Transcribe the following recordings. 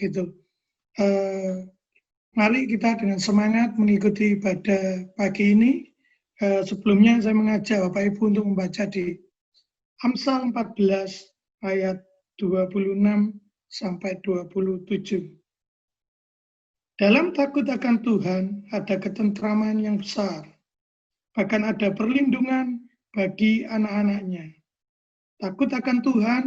gitu. Mari kita dengan semangat mengikuti ibadah pagi ini. Sebelumnya saya mengajak Bapak Ibu untuk membaca di Amsal 14 ayat 26 sampai 27. Dalam takut akan Tuhan ada ketentraman yang besar, bahkan ada perlindungan bagi anak-anaknya. Takut akan Tuhan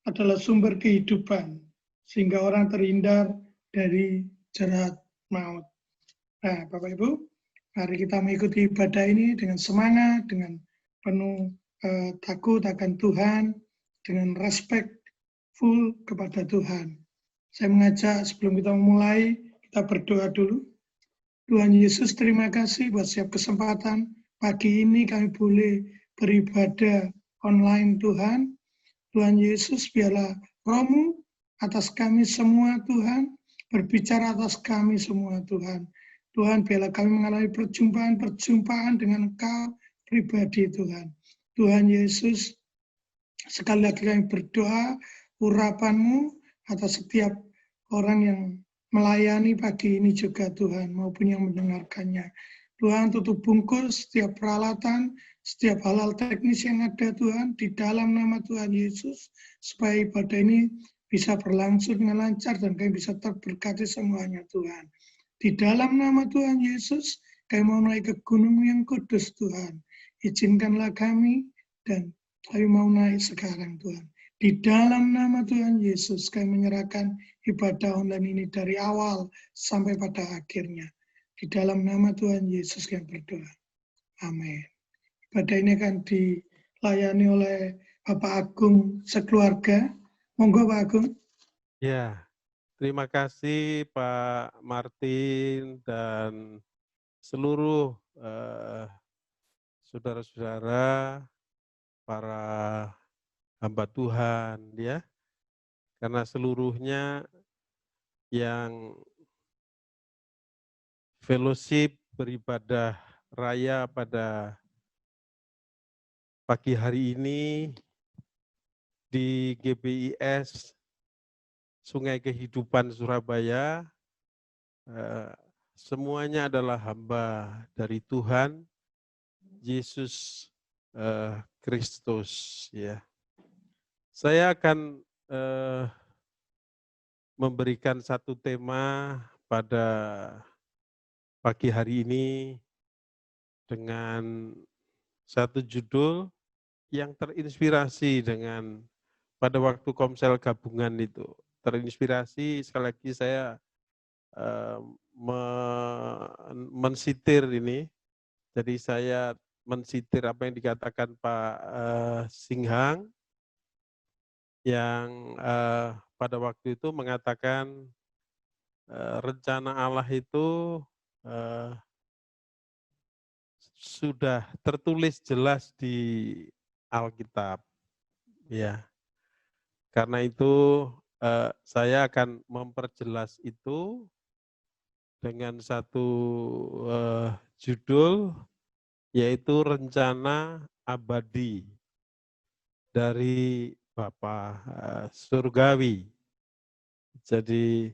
adalah sumber kehidupan, sehingga orang terhindar dari jerat maut. Nah, Bapak Ibu, mari kita mengikuti ibadah ini dengan semangat, dengan penuh takut akan Tuhan, dengan respectful kepada Tuhan. Saya mengajak sebelum kita memulai, kita berdoa dulu. Tuhan Yesus, terima kasih buat setiap kesempatan pagi ini kami boleh beribadah online Tuhan. Tuhan Yesus, biarlah Roh-Mu atas kami semua Tuhan, berbicara atas kami semua Tuhan. Tuhan, biarlah kami mengalami perjumpaan dengan Engkau pribadi Tuhan. Tuhan Yesus, sekali lagi kami berdoa, urapan-Mu atas setiap orang yang melayani pagi ini juga Tuhan, maupun yang mendengarkannya. Tuhan, tutup bungkus setiap peralatan, setiap hal-hal teknis yang ada Tuhan, di dalam nama Tuhan Yesus, supaya ibadah ini bisa berlangsung dengan lancar dan kami bisa terberkati semuanya Tuhan. Di dalam nama Tuhan Yesus, kami mau naik ke gunung yang kudus Tuhan. Izinkanlah kami dan kami mau naik sekarang Tuhan. Di dalam nama Tuhan Yesus, kami menyerahkan ibadah online ini dari awal sampai pada akhirnya. Di dalam nama Tuhan Yesus yang berdoa. Amin. Ibadah ini akan dilayani oleh Bapak Agung sekeluarga. Monggo Pak Agung. Ya, terima kasih Pak Martin dan seluruh saudara-saudara, para hamba Tuhan, ya, karena seluruhnya yang fellowship beribadah raya pada pagi hari ini di GBIS Sungai Kehidupan Surabaya, semuanya adalah hamba dari Tuhan Yesus Kristus. Ya, saya akan memberikan satu tema pada pagi hari ini dengan satu judul yang terinspirasi dengan pada waktu Komsel gabungan itu. Terinspirasi, sekali lagi saya mensitir ini, jadi saya mensitir apa yang dikatakan Pak Singhang, yang pada waktu itu mengatakan rencana Allah itu sudah tertulis jelas di Alkitab, ya. Karena itu saya akan memperjelas itu dengan satu judul, yaitu rencana abadi dari Bapa Surgawi. Jadi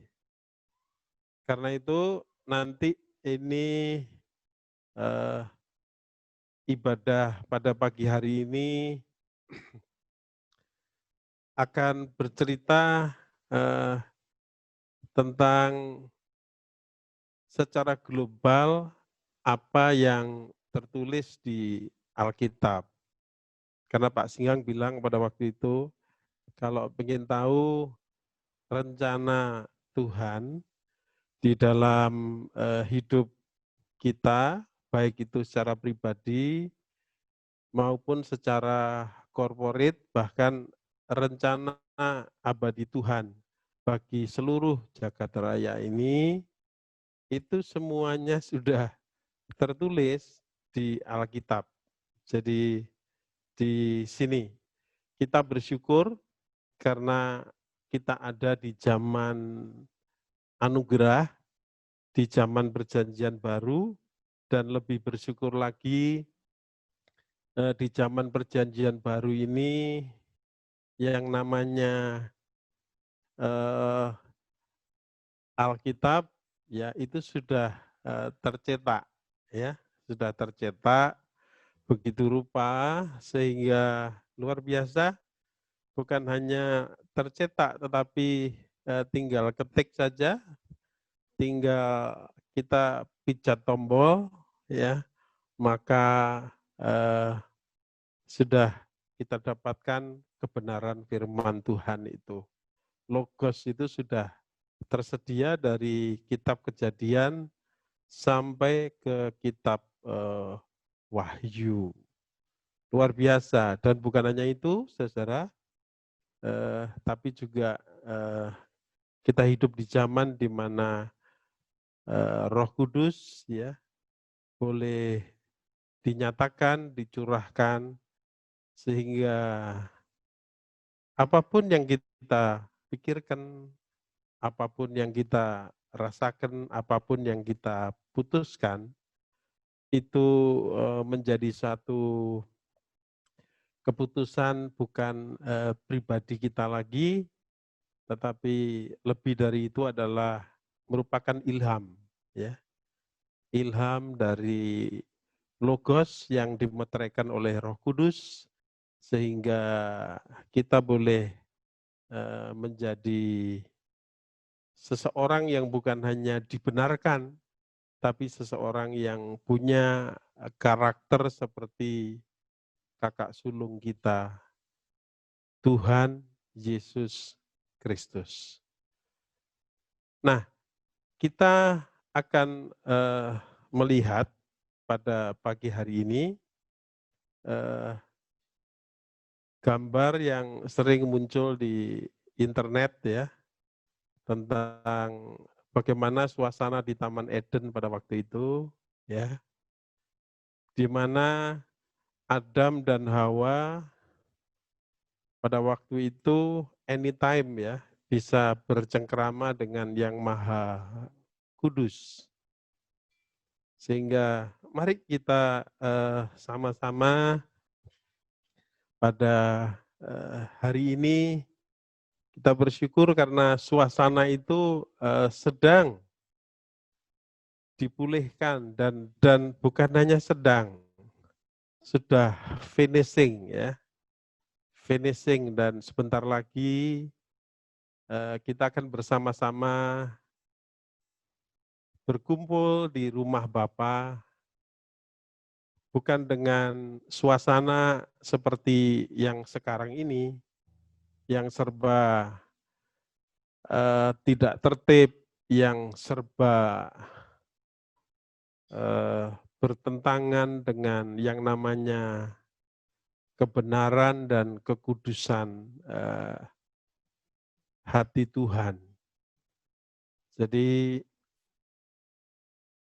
karena itu nanti ini ibadah pada pagi hari ini akan bercerita tentang secara global apa yang tertulis di Alkitab. Karena Pak Singgang bilang pada waktu itu, kalau ingin tahu rencana Tuhan di dalam hidup kita, baik itu secara pribadi maupun secara korporat, bahkan rencana abadi Tuhan bagi seluruh jagat raya ini, itu semuanya sudah tertulis di Alkitab. Jadi di sini kita bersyukur karena kita ada di zaman anugerah, di zaman perjanjian baru, dan lebih bersyukur lagi di zaman perjanjian baru ini yang namanya Alkitab ya itu sudah tercetak ya, sudah tercetak begitu rupa sehingga luar biasa, bukan hanya tercetak tetapi tinggal ketik saja, tinggal kita pijat tombol ya, maka sudah kita dapatkan kebenaran firman Tuhan itu. Logos itu sudah tersedia dari kitab Kejadian sampai ke kitab Wahyu. Luar biasa, dan bukan hanya itu, saudara, tapi juga kita hidup di zaman di mana Roh Kudus ya boleh dinyatakan, dicurahkan, sehingga apapun yang kita pikirkan, apapun yang kita rasakan, apapun yang kita putuskan, itu menjadi satu keputusan bukan pribadi kita lagi, tetapi lebih dari itu adalah merupakan ilham, ya, ilham dari logos yang dimeteraikan oleh Roh Kudus, sehingga kita boleh menjadi seseorang yang bukan hanya dibenarkan, tapi seseorang yang punya karakter seperti kakak sulung kita, Tuhan Yesus Kristus. Nah, kita akan melihat pada pagi hari ini gambar yang sering muncul di internet ya, tentang bagaimana suasana di Taman Eden pada waktu itu, ya, di mana Adam dan Hawa pada waktu itu anytime ya bisa bercengkerama dengan Yang Maha Kudus. Sehingga mari kita sama-sama pada hari ini kita bersyukur karena suasana itu sedang dipulihkan dan bukan hanya sedang, sudah finishing ya, finishing, dan sebentar lagi kita akan bersama-sama berkumpul di rumah Bapa, bukan dengan suasana seperti yang sekarang ini, yang serba tidak tertib, yang serba bertentangan dengan yang namanya kebenaran dan kekudusan hati Tuhan. Jadi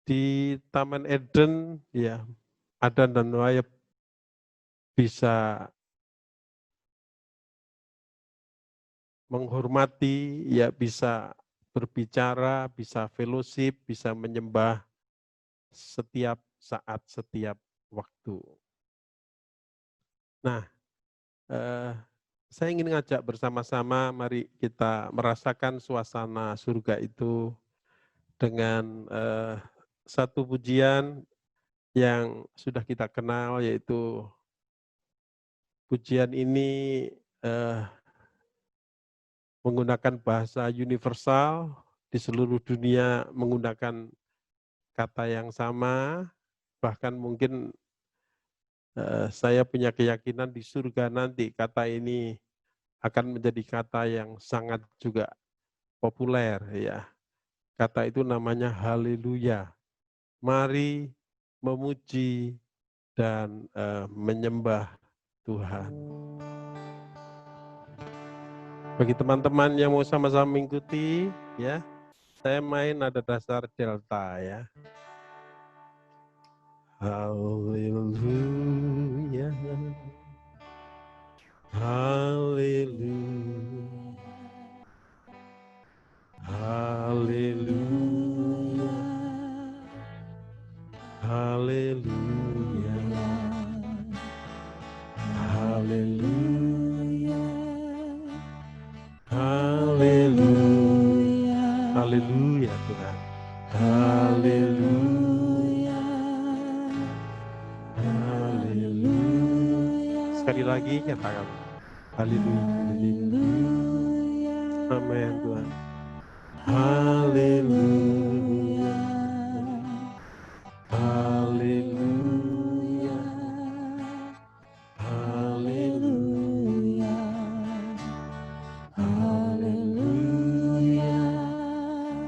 di Taman Eden ya, Adam dan Hawa bisa menghormati, ya bisa berbicara, bisa fellowship, bisa menyembah setiap saat, setiap waktu. Nah, saya ingin ngajak bersama-sama, mari kita merasakan suasana surga itu dengan satu pujian yang sudah kita kenal, yaitu pujian ini menggunakan bahasa universal, di seluruh dunia menggunakan kata yang sama, bahkan mungkin saya punya keyakinan di surga nanti kata ini akan menjadi kata yang sangat juga populer ya. Kata itu namanya haleluya. Mari memuji dan menyembah Tuhan. Bagi teman-teman yang mau sama-sama mengikuti ya, saya main nada dasar delta ya. Haleluya, haleluya, haleluya, haleluya, haleluya, haleluya, Haleluya Tuhan. Haleluya. Haleluya. Sekali lagi katakan haleluya. Amin Tuhan. Haleluya. Haleluya. Haleluya. Haleluya.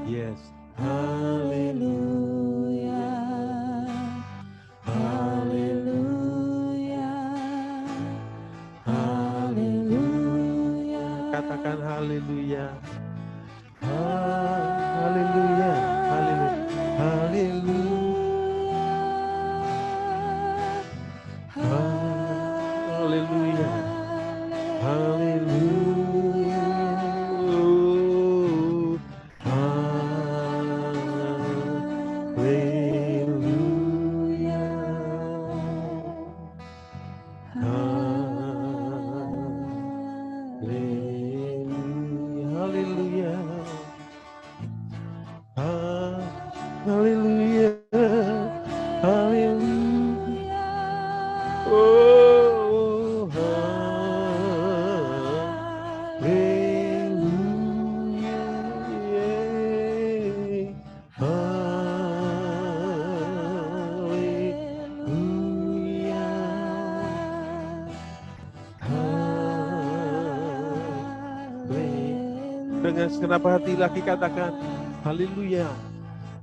Yes. Haleluya. Haleluya. Haleluya. Katakan haleluya. Haleluya. Haleluya. Haleluya. Haleluya. Haleluya. Haleluya. Haleluya. Haleluya. Oh, haleluya. Haleluya. Dengan segenap hati lagi katakan haleluya.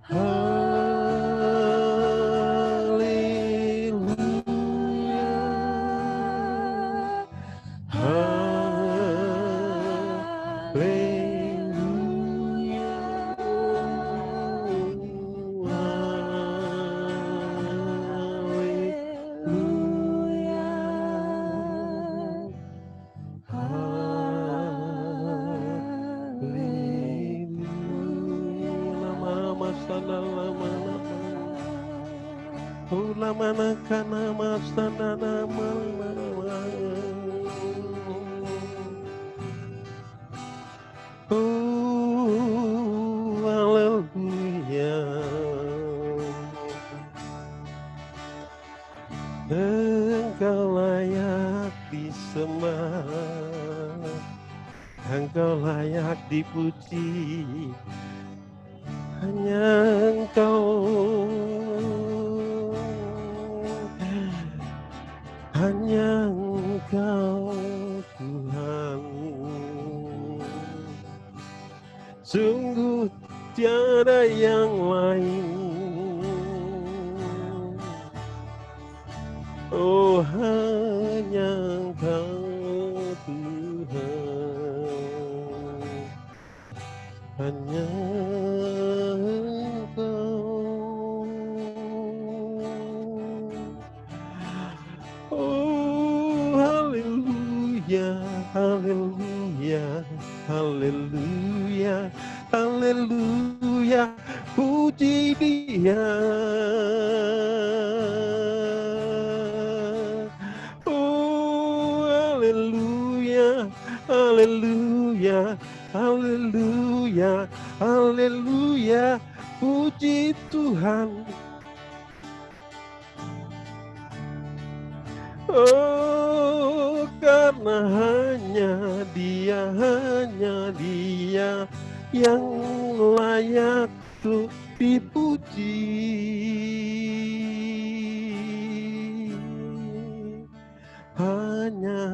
Haleluya. Haleluya. Oh, haleluya. Engkau layak disembah, Engkau layak dipuji, hanya Engkau, hanya Engkau Tuhan. Sungguh tiada yang lain. Oh, hanya Engkau Tuhan, hanya Engkau. Oh, haleluya, haleluya, haleluya, haleluya, puji Dia. Haleluya, haleluya, haleluya, puji Tuhan. Oh, karena hanya Dia yang layak untuk dipuji. Hanya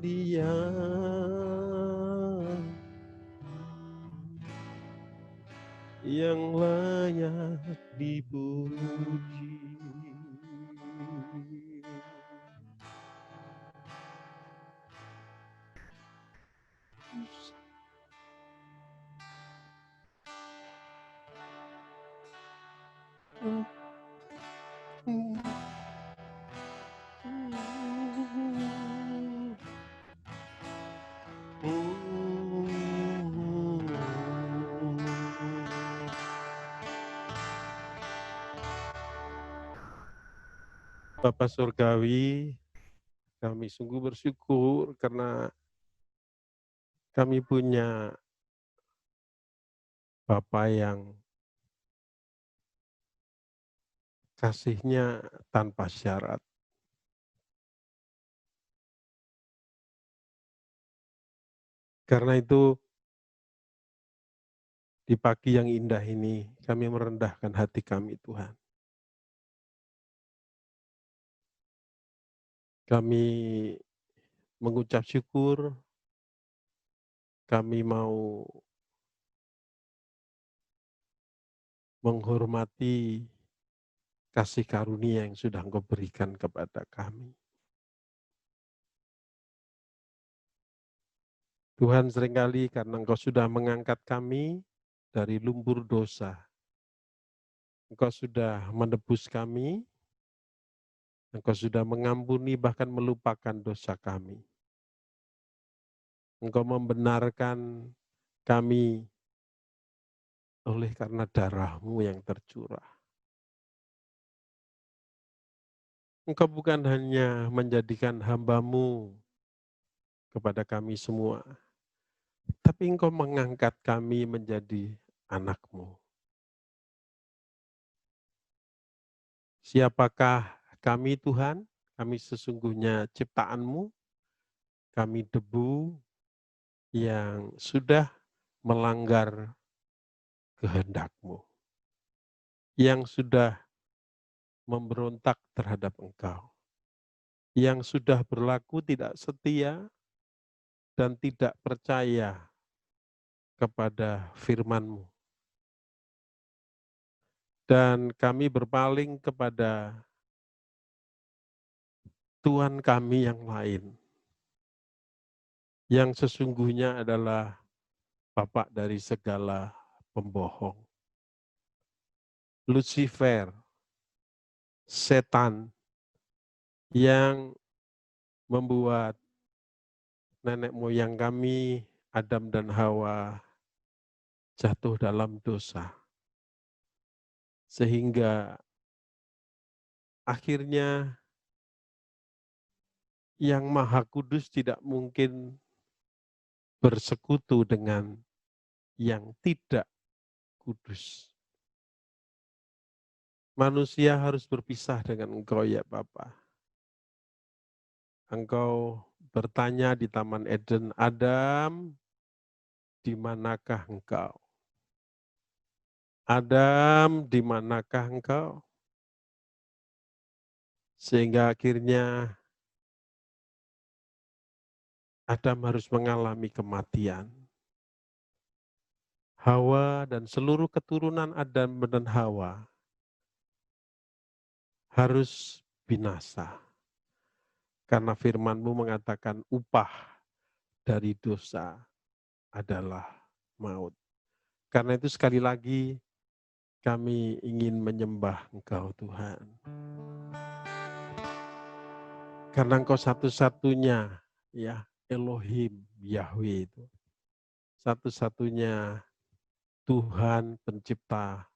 Dia yang layak dipuji. Bapa Surgawi, kami sungguh bersyukur karena kami punya Bapa yang kasih-Nya tanpa syarat. Karena itu, di pagi yang indah ini, kami merendahkan hati kami, Tuhan. Kami mengucap syukur, kami mau menghormati kasih karunia yang sudah Engkau berikan kepada kami. Tuhan, seringkali karena Engkau sudah mengangkat kami dari lumpur dosa, Engkau sudah menebus kami, Engkau sudah mengampuni bahkan melupakan dosa kami. Engkau membenarkan kami oleh karena darah-Mu yang tercurah. Engkau bukan hanya menjadikan hamba-Mu kepada kami semua, tapi Engkau mengangkat kami menjadi anak-Mu. Siapakah kami, Tuhan? Kami sesungguhnya ciptaan-Mu, kami debu yang sudah melanggar kehendak-Mu, yang sudah memberontak terhadap Engkau, yang sudah berlaku tidak setia dan tidak percaya kepada firman-Mu. Dan kami berpaling kepada Tuhan kami yang lain, yang sesungguhnya adalah bapak dari segala pembohong. Lucifer, setan, yang membuat nenek moyang kami, Adam dan Hawa, jatuh dalam dosa. Sehingga akhirnya yang Maha Kudus tidak mungkin bersekutu dengan yang tidak kudus. Manusia harus berpisah dengan Engkau ya Bapa. Engkau bertanya di Taman Eden, Adam, di manakah engkau? Adam, di manakah engkau? Sehingga akhirnya Adam harus mengalami kematian. Hawa dan seluruh keturunan Adam dan Hawa harus binasa. Karena firman-Mu mengatakan upah dari dosa adalah maut. Karena itu sekali lagi kami ingin menyembah Engkau Tuhan. Karena Engkau satu-satunya ya Elohim, Yahweh itu. Satu-satunya Tuhan pencipta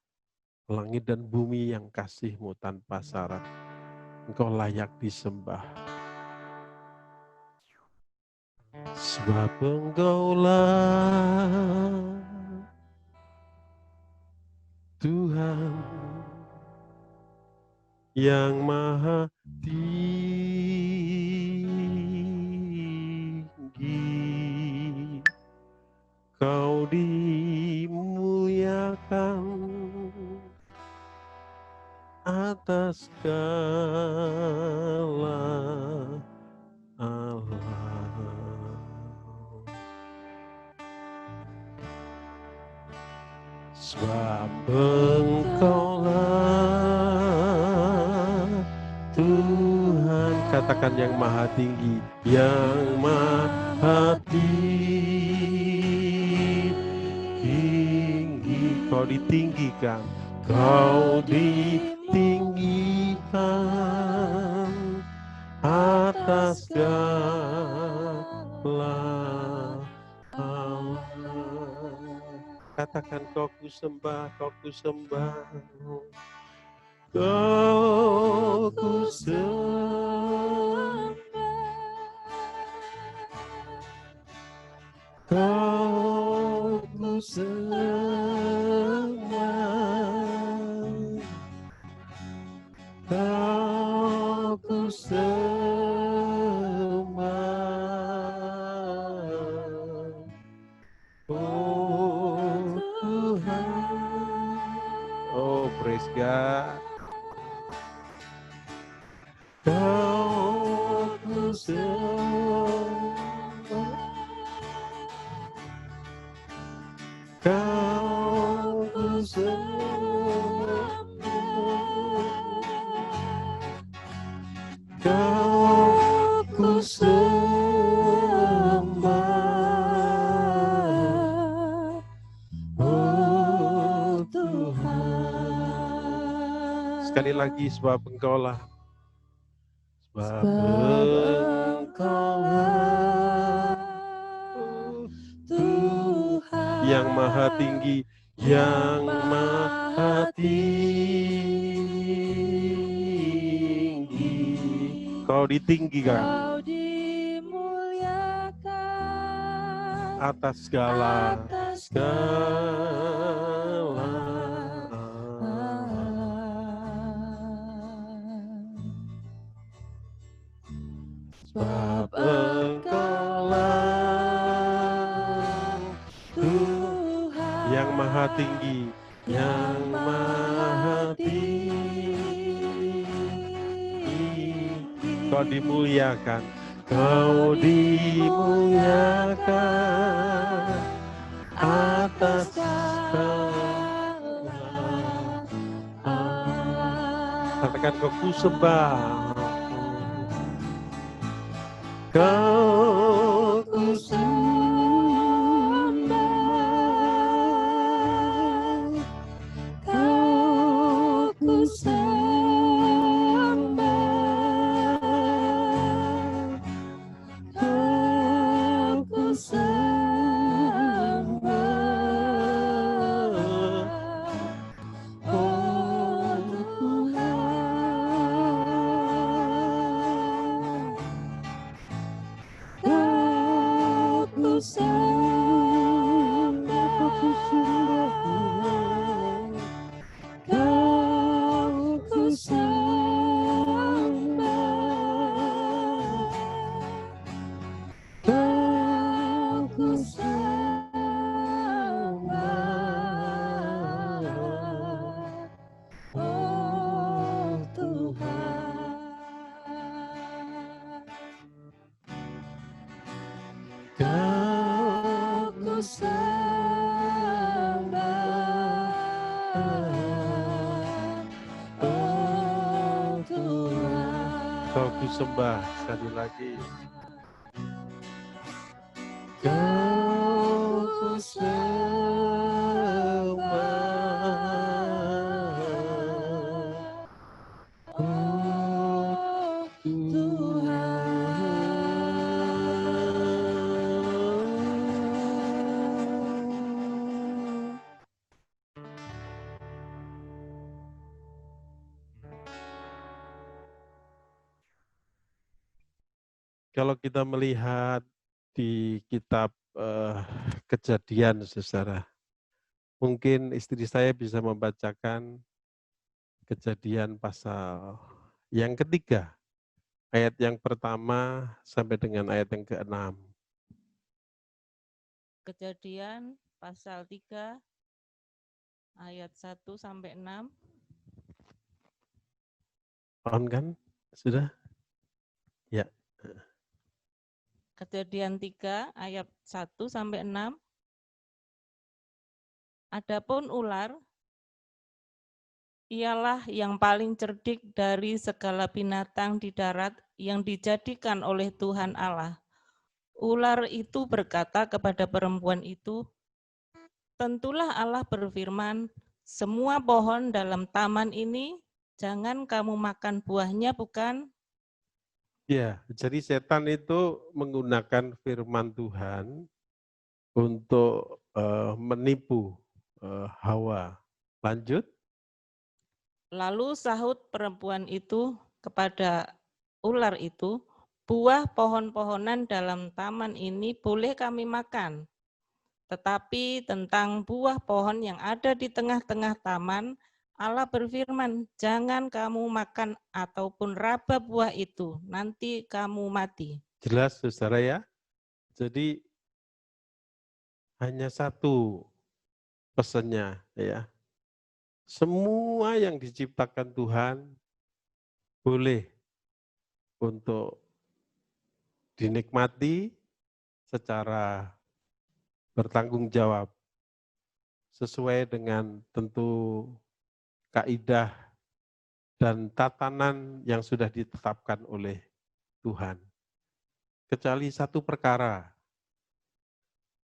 langit dan bumi yang kasih-Mu tanpa syarat. Engkau layak disembah. Sebab Engkaulah Tuhan yang maha tinggi. Kau dimuliakan atas segala alam. Sebab Engkaulah Tuhan, katakan yang maha tinggi, yang maha tinggi, kau ditinggikan, kau ditinggikan atas segala alam. Katakan kau ku sembah, kau ku sembah, kau ku sembah, kau ku Kau ku sembah, oh Tuhan. Oh, praise God. Kau ku sembah, kau ku sembah, kau ku sembah, oh Tuhan. Sekali lagi, sebab Engkaulah, sebab Engkaulah Tuhan yang maha tinggi, yang maha tinggi. Kau ditinggikan, Kau dimuliakan atas segala sebab Engkaulah Tuhan yang maha tinggi, yang maha tinggi. Kau dimuliakan, kau dimuliakan atas segala. Katakan, kau ku sembah, kau ku sembah, kau ku sembah, kau ku sembah, oh Tuhan. Kau ku sembah, kau ku sembah, kau ku sembah, oh Tuhan. Kau ku sembah, oh Tuhan. Kau ku sembah, sekali lagi. Kau ku sembah, oh Tuhan. Kalau kita melihat di kitab Kejadian, saudara, mungkin istri saya bisa membacakan Kejadian pasal yang ketiga, ayat yang pertama sampai dengan ayat yang ke-6. Kejadian pasal 3 ayat 1 sampai 6. On kan? Sudah? Ya. Kejadian 3 ayat 1 sampai 6. Adapun ular ialah yang paling cerdik dari segala binatang di darat yang dijadikan oleh Tuhan Allah. Ular itu berkata kepada perempuan itu, tentulah Allah berfirman, semua pohon dalam taman ini jangan kamu makan buahnya, bukan? Ya, jadi setan itu menggunakan firman Tuhan untuk menipu Hawa. Lanjut. Lalu sahut perempuan itu kepada ular itu, buah pohon-pohonan dalam taman ini boleh kami makan, Tetapi tentang buah pohon yang ada di tengah-tengah taman, Allah berfirman, jangan kamu makan ataupun raba buah itu, nanti kamu mati. Jelas, saudara ya? Jadi hanya satu pesannya ya. Semua yang diciptakan Tuhan boleh untuk dinikmati secara bertanggung jawab sesuai dengan tentu kaidah dan tatanan yang sudah ditetapkan oleh Tuhan. Kecuali satu perkara,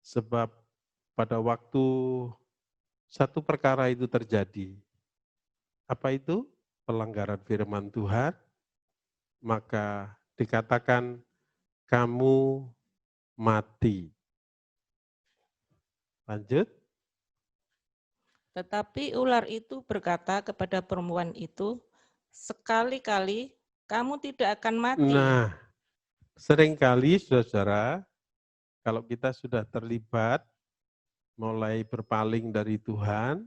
sebab pada waktu satu perkara itu terjadi, apa itu? Pelanggaran firman Tuhan, maka dikatakan kamu mati. Lanjut. Tetapi ular itu berkata kepada perempuan itu, sekali-kali kamu tidak akan mati. Nah, seringkali saudara-saudara, kalau kita sudah terlibat, mulai berpaling dari Tuhan,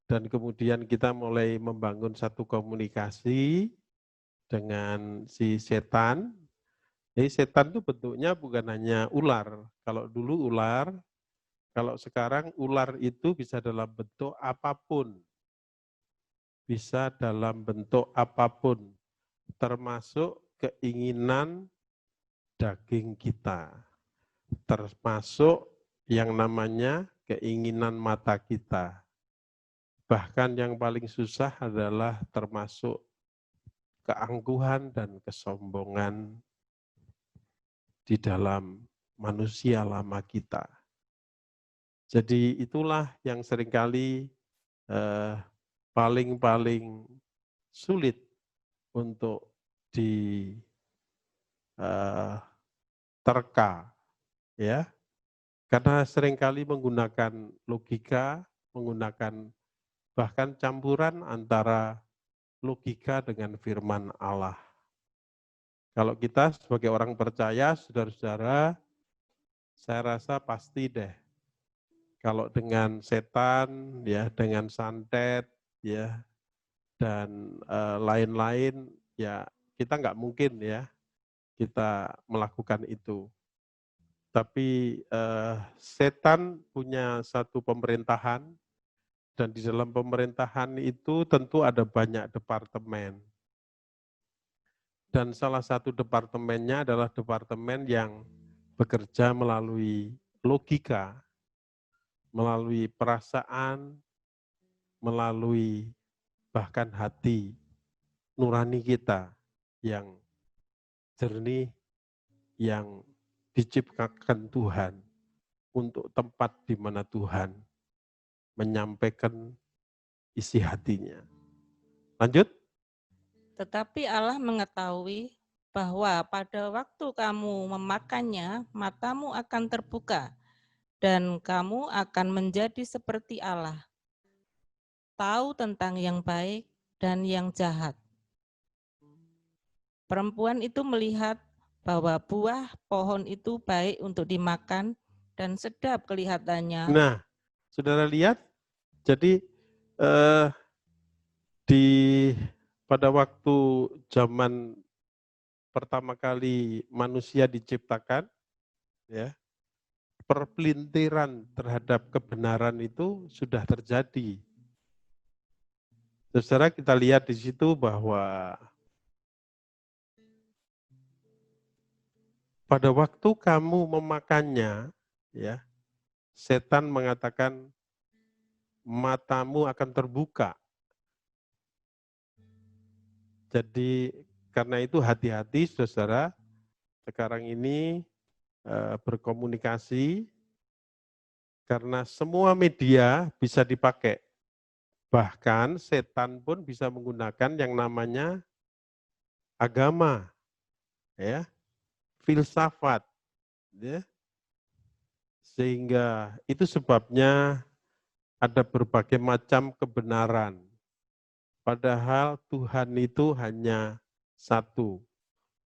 dan kemudian kita mulai membangun satu komunikasi dengan si setan. Jadi setan itu bentuknya bukan hanya ular. Kalau dulu ular, kalau sekarang ular itu bisa dalam bentuk apapun. Bisa dalam bentuk apapun, termasuk keinginan daging kita, termasuk yang namanya keinginan mata kita. Bahkan yang paling susah adalah termasuk keangkuhan dan kesombongan di dalam manusia lama kita. Jadi itulah yang seringkali paling sulit untuk diterka, ya, karena seringkali menggunakan logika, menggunakan bahkan campuran antara logika dengan firman Allah. Kalau kita sebagai orang percaya, saudara-saudara, saya rasa pasti deh, kalau dengan setan, ya, dengan santet, ya, dan lain-lain, ya kita nggak mungkin ya kita melakukan itu. Tapi setan punya satu pemerintahan, dan di dalam pemerintahan itu tentu ada banyak departemen. Dan salah satu departemennya adalah departemen yang bekerja melalui logika, melalui perasaan, melalui bahkan hati nurani kita yang jernih, yang diciptakan Tuhan untuk tempat di mana Tuhan menyampaikan isi hatinya. Lanjut. Tetapi Allah mengetahui bahwa pada waktu kamu memakannya, matamu akan terbuka, dan kamu akan menjadi seperti Allah, tahu tentang yang baik dan yang jahat. Perempuan itu melihat bahwa buah pohon itu baik untuk dimakan dan sedap kelihatannya. Nah, saudara lihat, jadi pada waktu zaman pertama kali manusia diciptakan, ya, perpelintiran terhadap kebenaran itu sudah terjadi. Saudara, kita lihat di situ bahwa pada waktu kamu memakannya, ya, setan mengatakan matamu akan terbuka. Jadi karena itu hati-hati saudara, sekarang ini berkomunikasi, karena semua media bisa dipakai. Bahkan setan pun bisa menggunakan yang namanya agama, ya, filsafat, ya. Sehingga itu sebabnya ada berbagai macam kebenaran. Padahal Tuhan itu hanya satu.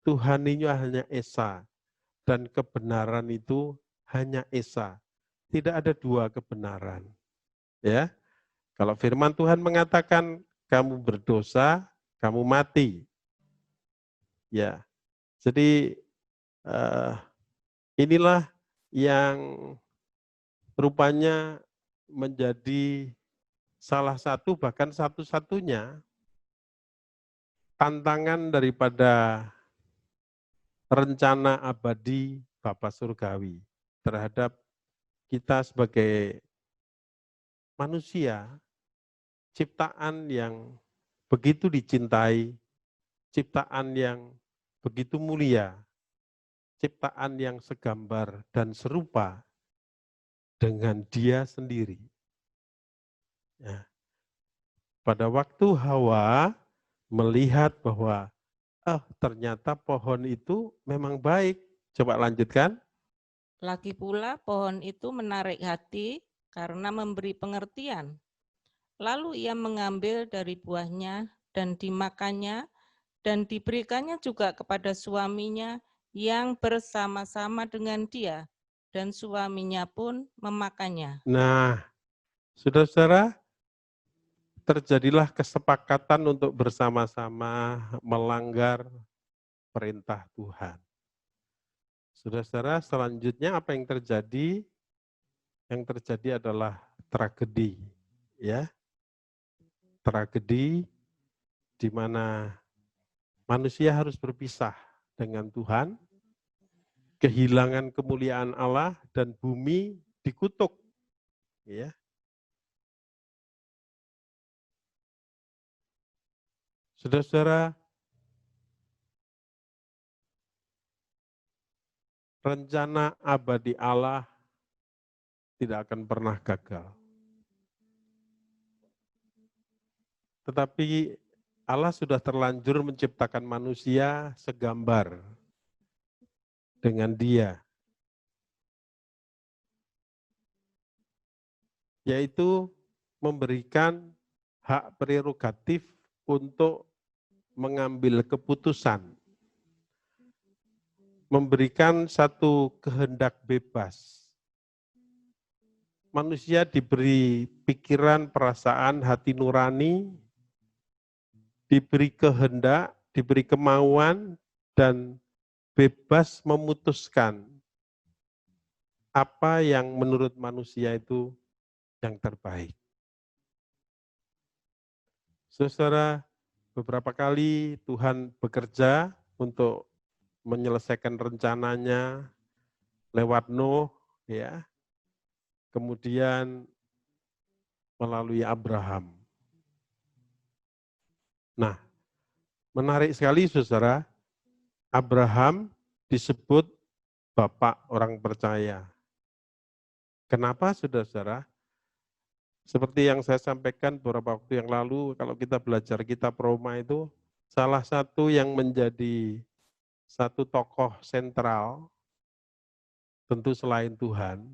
Tuhan itu hanya Esa. Dan kebenaran itu hanya Esa. tidak ada dua kebenaran. Ya, kalau firman Tuhan mengatakan kamu berdosa, kamu mati. Ya, jadi inilah yang rupanya menjadi salah satu bahkan satu-satunya tantangan daripada rencana abadi Bapa Surgawi terhadap kita sebagai manusia, ciptaan yang begitu dicintai, ciptaan yang begitu mulia, ciptaan yang segambar dan serupa dengan Dia sendiri. Ya. Pada waktu Hawa melihat bahwa ternyata pohon itu memang baik. Coba lanjutkan. Lagi pula pohon itu menarik hati karena memberi pengertian. Lalu ia mengambil dari buahnya dan dimakannya dan diberikannya juga kepada suaminya yang bersama-sama dengan dia, dan suaminya pun memakannya. Nah, saudara-saudara, terjadilah kesepakatan untuk bersama-sama melanggar perintah Tuhan. Saudara-saudara, selanjutnya apa yang terjadi? Yang terjadi adalah tragedi, ya. Tragedi di mana manusia harus berpisah dengan Tuhan, kehilangan kemuliaan Allah dan bumi dikutuk, ya. Saudara-saudara, rencana abadi Allah tidak akan pernah gagal. Tetapi Allah sudah terlanjur menciptakan manusia segambar dengan Dia, yaitu memberikan hak prerogatif untuk mengambil keputusan, memberikan satu kehendak bebas. Manusia diberi pikiran, perasaan, hati nurani, diberi kehendak, diberi kemauan, dan bebas memutuskan apa yang menurut manusia itu yang terbaik. Saudara, beberapa kali Tuhan bekerja untuk menyelesaikan rencananya lewat Nuh, ya. Kemudian melalui Abraham. Nah, menarik sekali saudara, Abraham disebut bapak orang percaya. Kenapa saudara-saudara? Seperti yang saya sampaikan beberapa waktu yang lalu, kalau kita belajar kitab Roma itu, salah satu yang menjadi satu tokoh sentral, tentu selain Tuhan,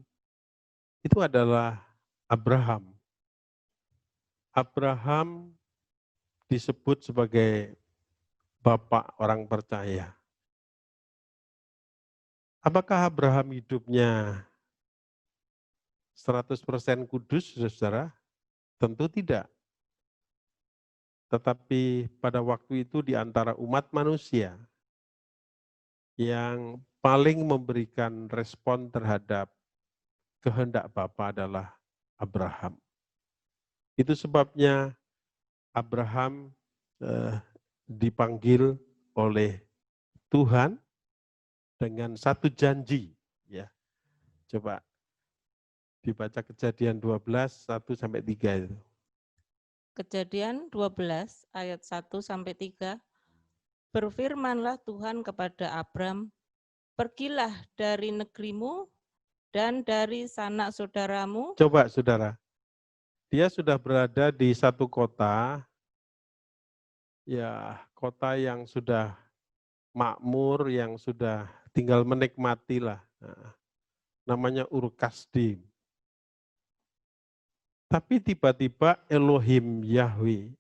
itu adalah Abraham. Abraham disebut sebagai bapak orang percaya. Apakah Abraham hidupnya 100% kudus, saudara? Tentu tidak. Tetapi pada waktu itu di antara umat manusia yang paling memberikan respon terhadap kehendak Bapa adalah Abraham. Itu sebabnya Abraham dipanggil oleh Tuhan dengan satu janji. Ya, coba dibaca Kejadian 12, 1-3 itu. Kejadian 12 ayat 1-3. Berfirmanlah Tuhan kepada Abram, pergilah dari negerimu dan dari sanak saudaramu. Coba saudara, dia sudah berada di satu kota, ya kota yang sudah makmur, yang sudah tinggal menikmatilah. Nah, namanya Ur Kasdim. Tapi tiba-tiba Elohim Yahweh,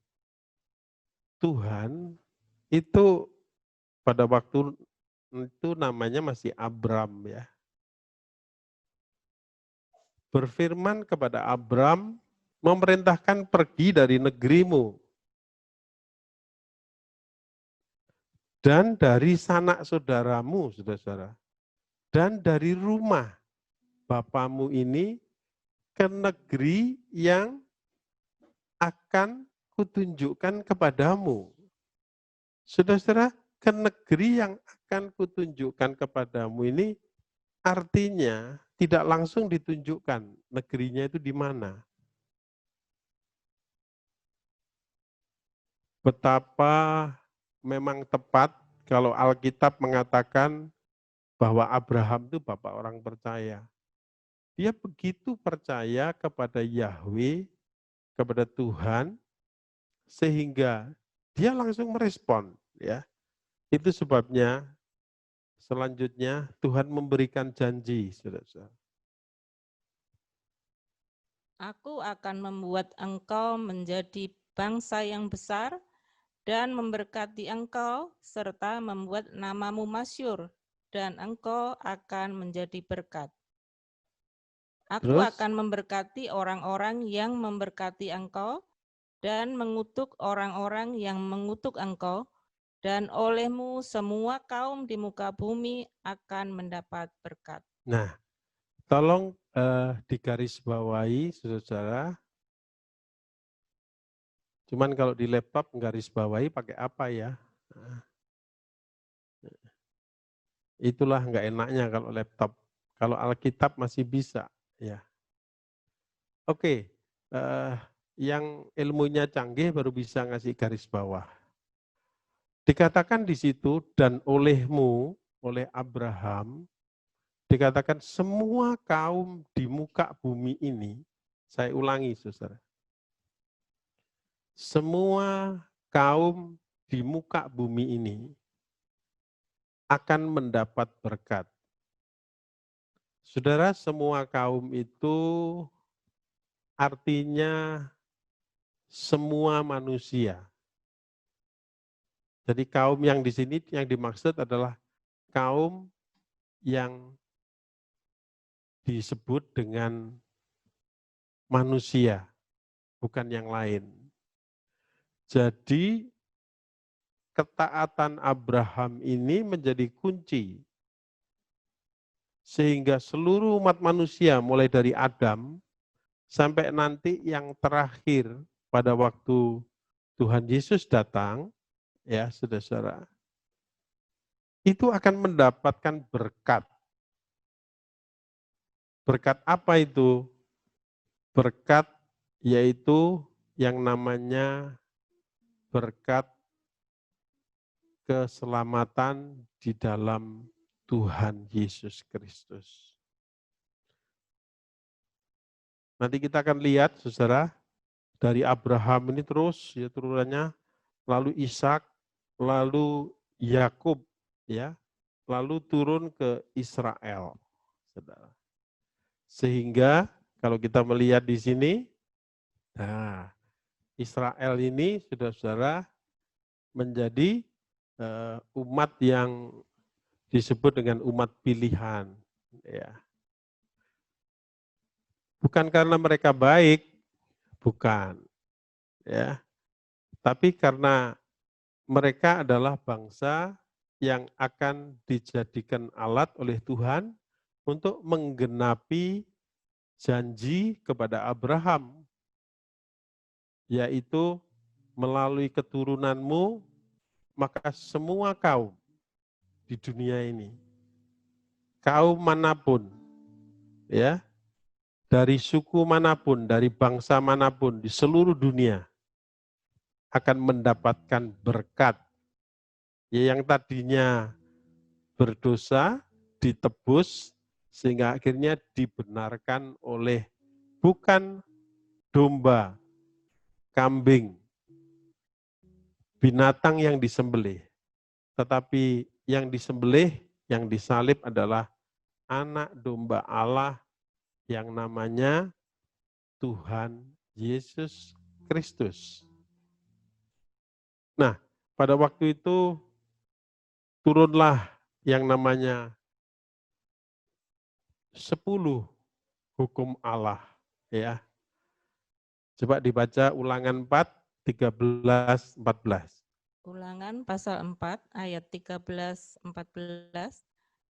Tuhan, itu pada waktu itu namanya masih Abram ya. berfirman kepada Abram, memerintahkan pergi dari negerimu dan dari sanak saudaramu, saudara-saudara, dan dari rumah bapamu ini ke negeri yang akan kutunjukkan kepadamu. Saudara-saudara, ke negeri yang akan kutunjukkan kepadamu ini artinya tidak langsung ditunjukkan negerinya itu di mana. Betapa memang tepat kalau Alkitab mengatakan bahwa Abraham itu bapak orang percaya. Dia begitu percaya kepada Yahweh, kepada Tuhan, sehingga dia langsung merespon. Ya, itu sebabnya selanjutnya Tuhan memberikan janji, saudara-saudara. Aku akan membuat engkau menjadi bangsa yang besar dan memberkati engkau serta membuat namamu masyhur dan engkau akan menjadi berkat. Aku Terus? akan memberkati orang-orang yang memberkati engkau dan mengutuk orang-orang yang mengutuk engkau, dan olehmu semua kaum di muka bumi akan mendapat berkat. Nah, tolong digarisbawahi, saudara-saudara. Cuman kalau di laptop garisbawahi pakai apa ya? Itulah nggak enaknya kalau laptop. Kalau Alkitab masih bisa, ya. Oke, yang ilmunya canggih baru bisa ngasih garis bawah. Dikatakan di situ, dan olehmu, oleh Abraham, dikatakan semua kaum di muka bumi ini, saya ulangi saudara, semua kaum di muka bumi ini akan mendapat berkat. Saudara, semua kaum itu artinya semua manusia. Jadi kaum yang di sini yang dimaksud adalah kaum yang disebut dengan manusia, bukan yang lain. Jadi ketaatan Abraham ini menjadi kunci sehingga seluruh umat manusia mulai dari Adam sampai nanti yang terakhir pada waktu Tuhan Yesus datang, ya saudara-saudara, itu akan mendapatkan berkat. Berkat apa itu? Berkat yaitu yang namanya berkat keselamatan di dalam Tuhan Yesus Kristus. Nanti kita akan lihat, saudara, dari Abraham ini terus ya turunannya, lalu Ishak, lalu Yakub, ya, lalu turun ke Israel, saudara. Sehingga kalau kita melihat di sini, nah, Israel ini saudara-saudara menjadi umat yang disebut dengan umat pilihan, ya. Bukan karena mereka baik, bukan, ya, tapi karena mereka adalah bangsa yang akan dijadikan alat oleh Tuhan untuk menggenapi janji kepada Abraham, yaitu melalui keturunanmu maka semua kaum di dunia ini, kaum manapun, ya, dari suku manapun, dari bangsa manapun di seluruh dunia akan mendapatkan berkat. Ya, yang tadinya berdosa ditebus sehingga akhirnya dibenarkan oleh bukan domba, kambing, binatang yang disembelih, tetapi yang disembelih, yang disalib adalah anak domba Allah yang namanya Tuhan Yesus Kristus. Nah, pada waktu itu turunlah yang namanya 10 hukum Allah, ya. Coba dibaca Ulangan 4, 13, 14. Ulangan pasal 4 ayat 13-14.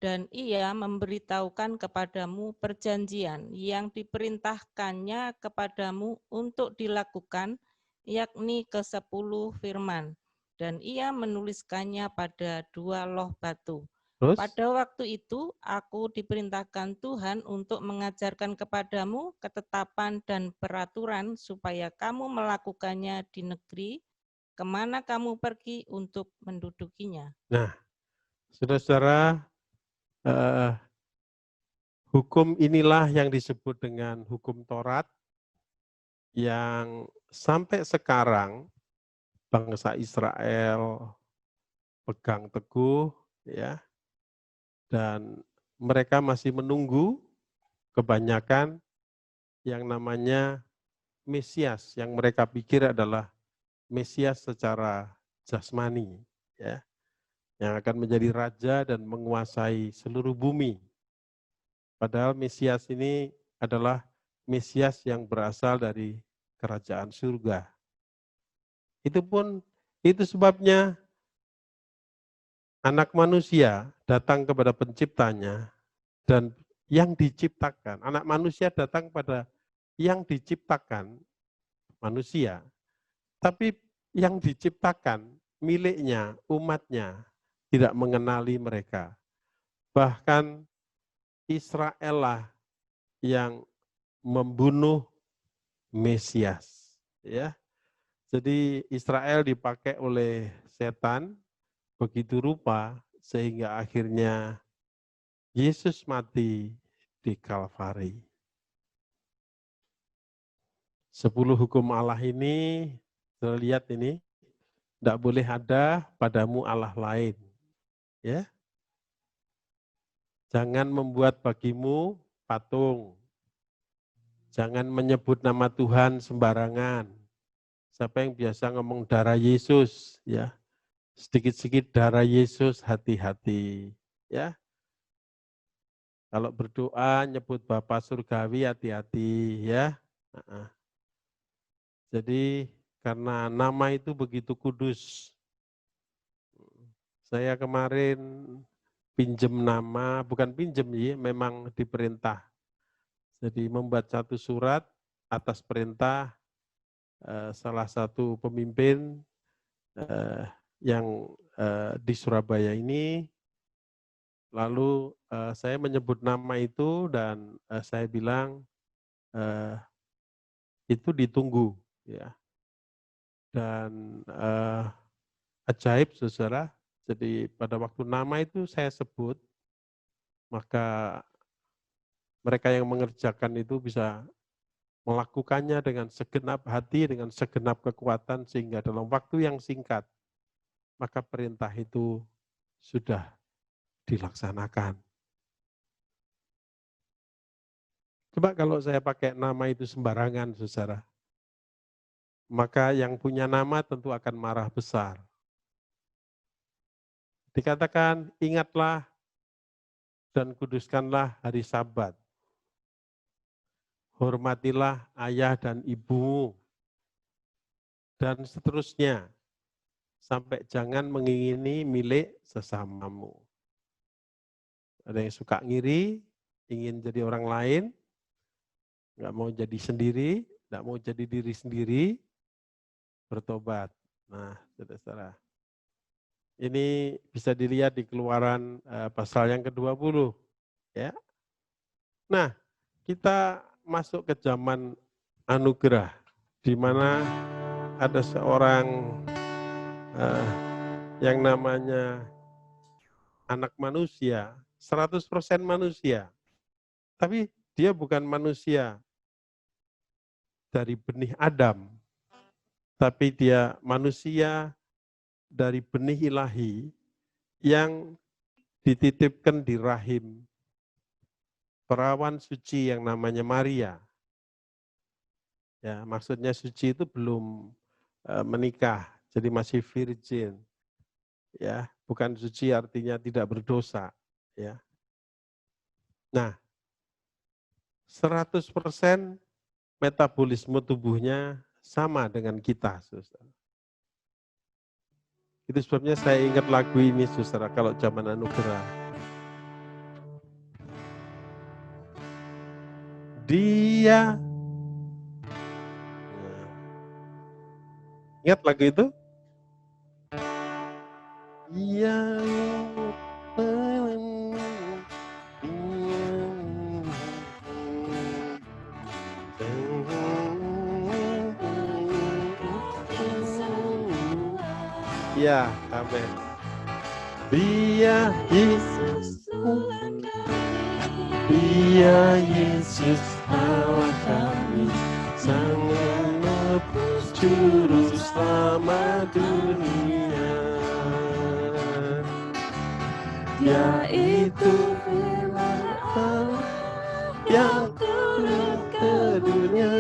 Dan ia memberitahukan kepadamu perjanjian yang diperintahkannya kepadamu untuk dilakukan, yakni ke-10 firman. Dan ia menuliskannya pada 2 loh batu. Terus? Pada waktu itu, aku diperintahkan Tuhan untuk mengajarkan kepadamu ketetapan dan peraturan supaya kamu melakukannya di negeri kemana kamu pergi untuk mendudukinya. Nah, saudara-saudara, hukum inilah yang disebut dengan hukum Taurat yang sampai sekarang bangsa Israel pegang teguh, ya, dan mereka masih menunggu kebanyakan yang namanya Mesias, yang mereka pikir adalah Mesias secara jasmani, ya, yang akan menjadi raja dan menguasai seluruh bumi. Padahal Mesias ini adalah Mesias yang berasal dari kerajaan surga. Itu sebabnya anak manusia datang kepada penciptanya dan yang diciptakan. Anak manusia datang pada yang diciptakan manusia. Tapi yang diciptakan miliknya, umatnya, tidak mengenali mereka. Bahkan Israel lah yang membunuh Mesias. Ya. Jadi Israel dipakai oleh setan begitu rupa sehingga akhirnya Yesus mati di Kalvari. 10 hukum Allah ini, kita lihat ini, tidak boleh ada padamu Allah lain. Ya. Jangan membuat bagimu patung. Jangan menyebut nama Tuhan sembarangan. Siapa yang biasa ngomong darah Yesus, ya, sedikit-sedikit darah Yesus, hati-hati, ya. Kalau berdoa nyebut Bapa Surgawi, hati-hati, ya. Jadi karena nama itu begitu kudus. Saya kemarin pinjem nama, bukan pinjem ya, memang diperintah. Jadi membuat satu surat atas perintah salah satu pemimpin yang di Surabaya ini. Lalu saya menyebut nama itu dan saya bilang itu ditunggu, ya. Dan ajaib, saudara. Jadi pada waktu nama itu saya sebut, maka mereka yang mengerjakan itu bisa melakukannya dengan segenap hati, dengan segenap kekuatan, sehingga dalam waktu yang singkat, maka perintah itu sudah dilaksanakan. Coba kalau saya pakai nama itu sembarangan, saudara, maka yang punya nama tentu akan marah besar. Dikatakan, ingatlah dan kuduskanlah hari Sabat. Hormatilah ayah dan ibumu. Dan seterusnya. Sampai jangan mengingini milik sesamamu. Ada yang suka ngiri, ingin jadi orang lain, nggak mau jadi sendiri, nggak mau jadi diri sendiri, bertobat. Nah, saudara-saudara, ini bisa dilihat di Keluaran pasal yang ke-20. Ya. Nah, kita masuk ke zaman anugerah, di mana ada seorang yang namanya anak manusia, 100% manusia. Tapi dia bukan manusia dari benih Adam, tapi dia manusia dari benih ilahi yang dititipkan di rahim perawan suci yang namanya Maria. Ya, maksudnya suci itu belum menikah, jadi masih virgin. Ya, bukan suci artinya tidak berdosa, ya. Nah, 100% metabolisme tubuhnya sama dengan kita, saudara. Itu sebabnya saya ingat lagu ini, saudara, kalau zaman anugerah. Dia. Ingat lagu itu? Dia. Ya, amin. Dia Yesus, Dia Yesus Allah kami, Sang Penebus Juru Selamat dunia. Dia itu firman Allah yang turun ke dunia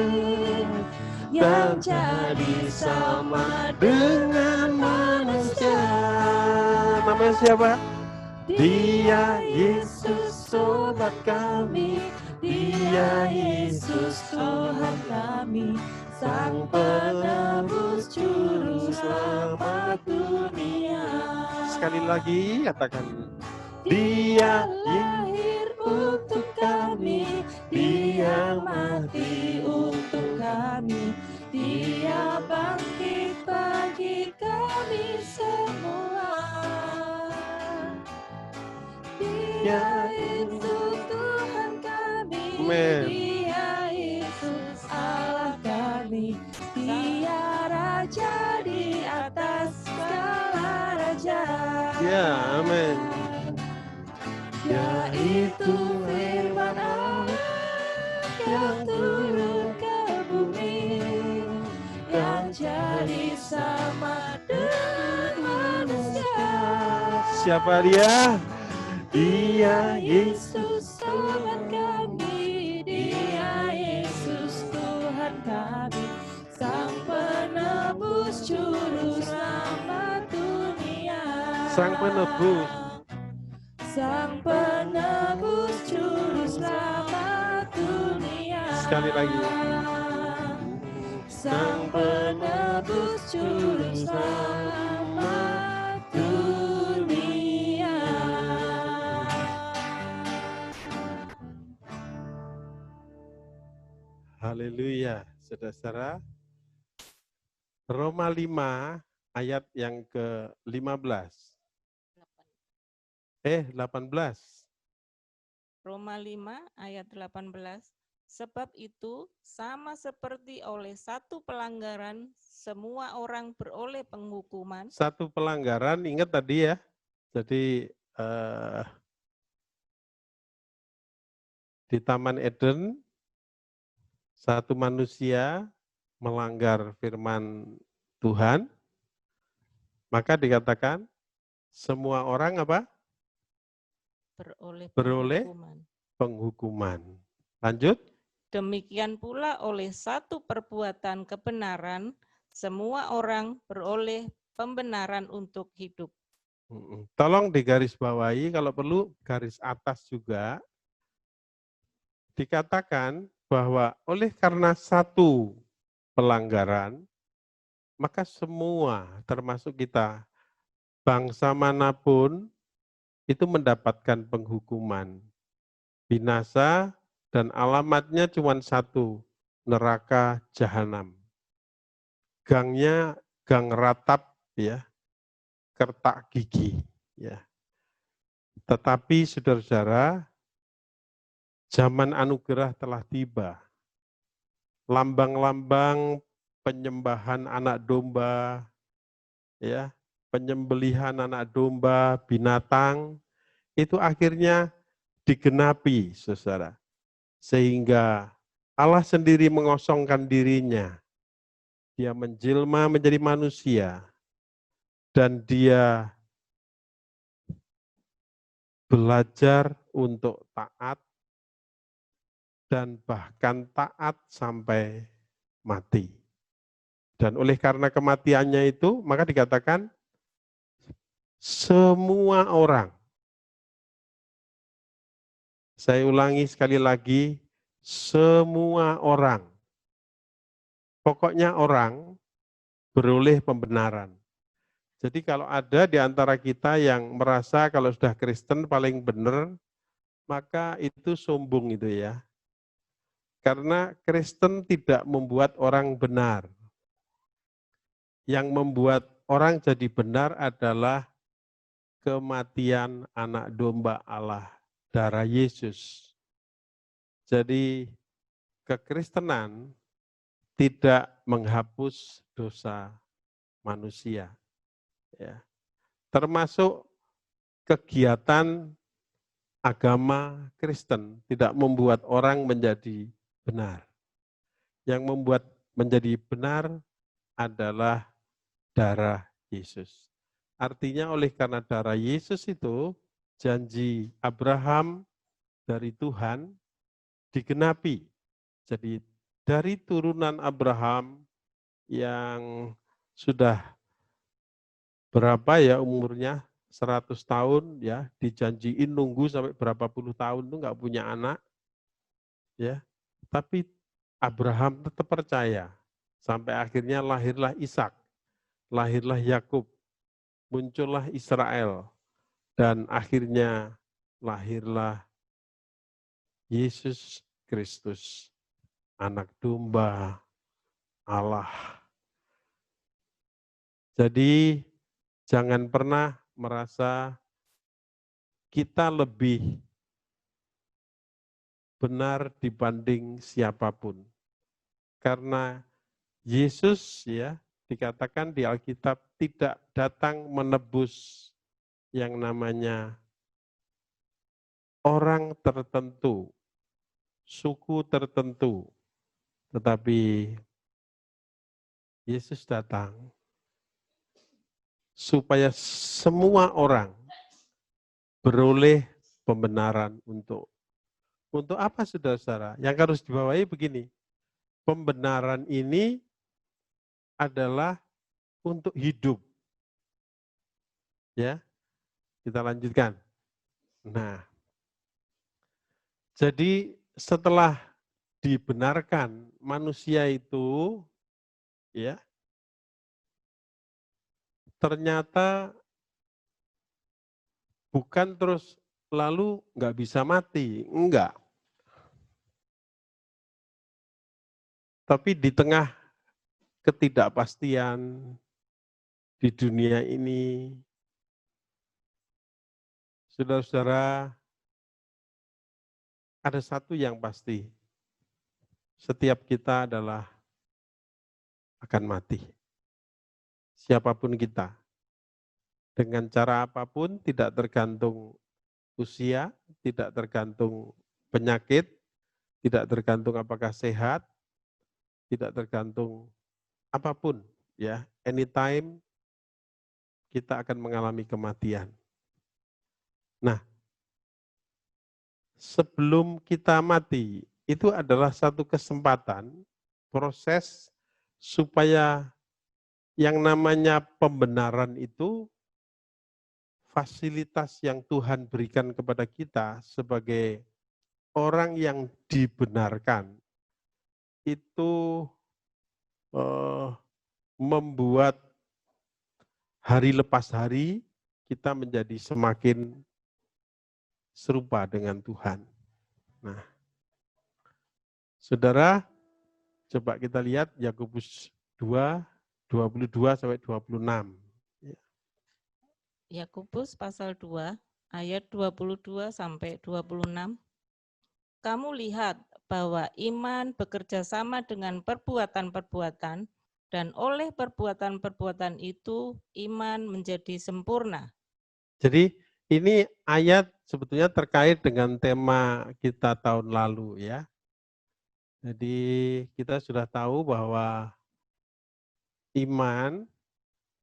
dan jadi sama dengan manusia. Namanya siapa? Dia Yesus sobat kami, Dia Yesus Tuhan kami, Sang Penebus Juru Selamat dunia. Sekali lagi katakan, Dia lahir untuk kami, Dia mati untuk kami, Dia bangkit bagi kami semua. Dia itu Tuhan kami, Dia Yesus Allah kami, Dia Raja di atas segala raja. Ya, amin. Dia itu firman Allah yang turun ke bumi, yang jadi sama dengan manusia. Siapa dia? Dia Yesus Tuhan kami, Dia Yesus Tuhan kami, Sang Penebus Juru Selamat dunia. Sang Penebus, Sang Penebus Juru Selamat dunia. Sekali lagi. Sang Penebus Juru Selamat dunia. Haleluya, saudara-saudara. Roma 5 ayat yang ke-15. 18. Roma 5 ayat 18. Sebab itu sama seperti oleh satu pelanggaran semua orang beroleh penghukuman. Satu pelanggaran, ingat tadi ya. Jadi di Taman Eden satu manusia melanggar firman Tuhan, maka dikatakan semua orang apa? Beroleh penghukuman. Lanjut. Demikian pula oleh satu perbuatan kebenaran, semua orang beroleh pembenaran untuk hidup. Tolong digarisbawahi, kalau perlu garis atas juga. Dikatakan bahwa oleh karena satu pelanggaran, maka semua termasuk kita, bangsa manapun, itu mendapatkan penghukuman. Binasa dan alamatnya cuma satu, neraka jahanam. Gangnya gang ratap, ya, kertak gigi. Ya. Tetapi saudara-saudara, zaman anugerah telah tiba. Lambang-lambang penyembahan anak domba, ya, penyembelihan anak domba, binatang, itu akhirnya digenapi, saudara. Sehingga Allah sendiri mengosongkan dirinya. Dia menjelma menjadi manusia. Dan dia belajar untuk taat dan bahkan taat sampai mati. Dan oleh karena kematiannya itu, maka dikatakan semua orang. Saya ulangi sekali lagi, semua orang, pokoknya orang beroleh pembenaran. Jadi kalau ada di antara kita yang merasa kalau sudah Kristen paling benar, maka itu sombong itu ya. Karena Kristen tidak membuat orang benar. Yang membuat orang jadi benar adalah kematian anak domba Allah, darah Yesus. Jadi kekristenan tidak menghapus dosa manusia. Ya. Termasuk kegiatan agama Kristen tidak membuat orang menjadi benar. Yang membuat menjadi benar adalah darah Yesus. Artinya oleh karena darah Yesus itu, janji Abraham dari Tuhan digenapi. Jadi dari turunan Abraham yang sudah berapa ya umurnya, 100 tahun ya, dijanjiin nunggu sampai berapa puluh tahun itu nggak punya anak, ya. Tapi Abraham tetap percaya sampai akhirnya lahirlah Ishak, lahirlah Yakub, muncullah Israel, dan akhirnya lahirlah Yesus Kristus, anak domba Allah. Jadi jangan pernah merasa kita lebih benar dibanding siapapun. Karena Yesus ya dikatakan di Alkitab tidak datang menebus yang namanya orang tertentu, suku tertentu, tetapi Yesus datang supaya semua orang beroleh pembenaran untuk apa saudara-saudara? Yang harus dibawahi begini, pembenaran ini adalah untuk hidup. Ya, kita lanjutkan. Nah, jadi setelah dibenarkan manusia itu, ya, ternyata bukan terus lalu nggak bisa mati, enggak. Tapi di tengah ketidakpastian di dunia ini, saudara-saudara, ada satu yang pasti, setiap kita adalah akan mati. Siapapun kita, dengan cara apapun, tidak tergantung usia, tidak tergantung penyakit, tidak tergantung apakah sehat, tidak tergantung apapun, ya, anytime kita akan mengalami kematian. Nah, sebelum kita mati, itu adalah satu kesempatan, proses supaya yang namanya pembenaran itu, fasilitas yang Tuhan berikan kepada kita sebagai orang yang dibenarkan, itu membuat hari lepas hari kita menjadi semakin serupa dengan Tuhan. Nah, saudara, coba kita lihat Yakobus 2, 22 sampai 26. Yakobus pasal 2 ayat 22 sampai 26. Kamu lihat bahwa iman bekerja sama dengan perbuatan-perbuatan, dan oleh perbuatan-perbuatan itu iman menjadi sempurna. Jadi ini ayat sebetulnya terkait dengan tema kita tahun lalu ya. Jadi kita sudah tahu bahwa iman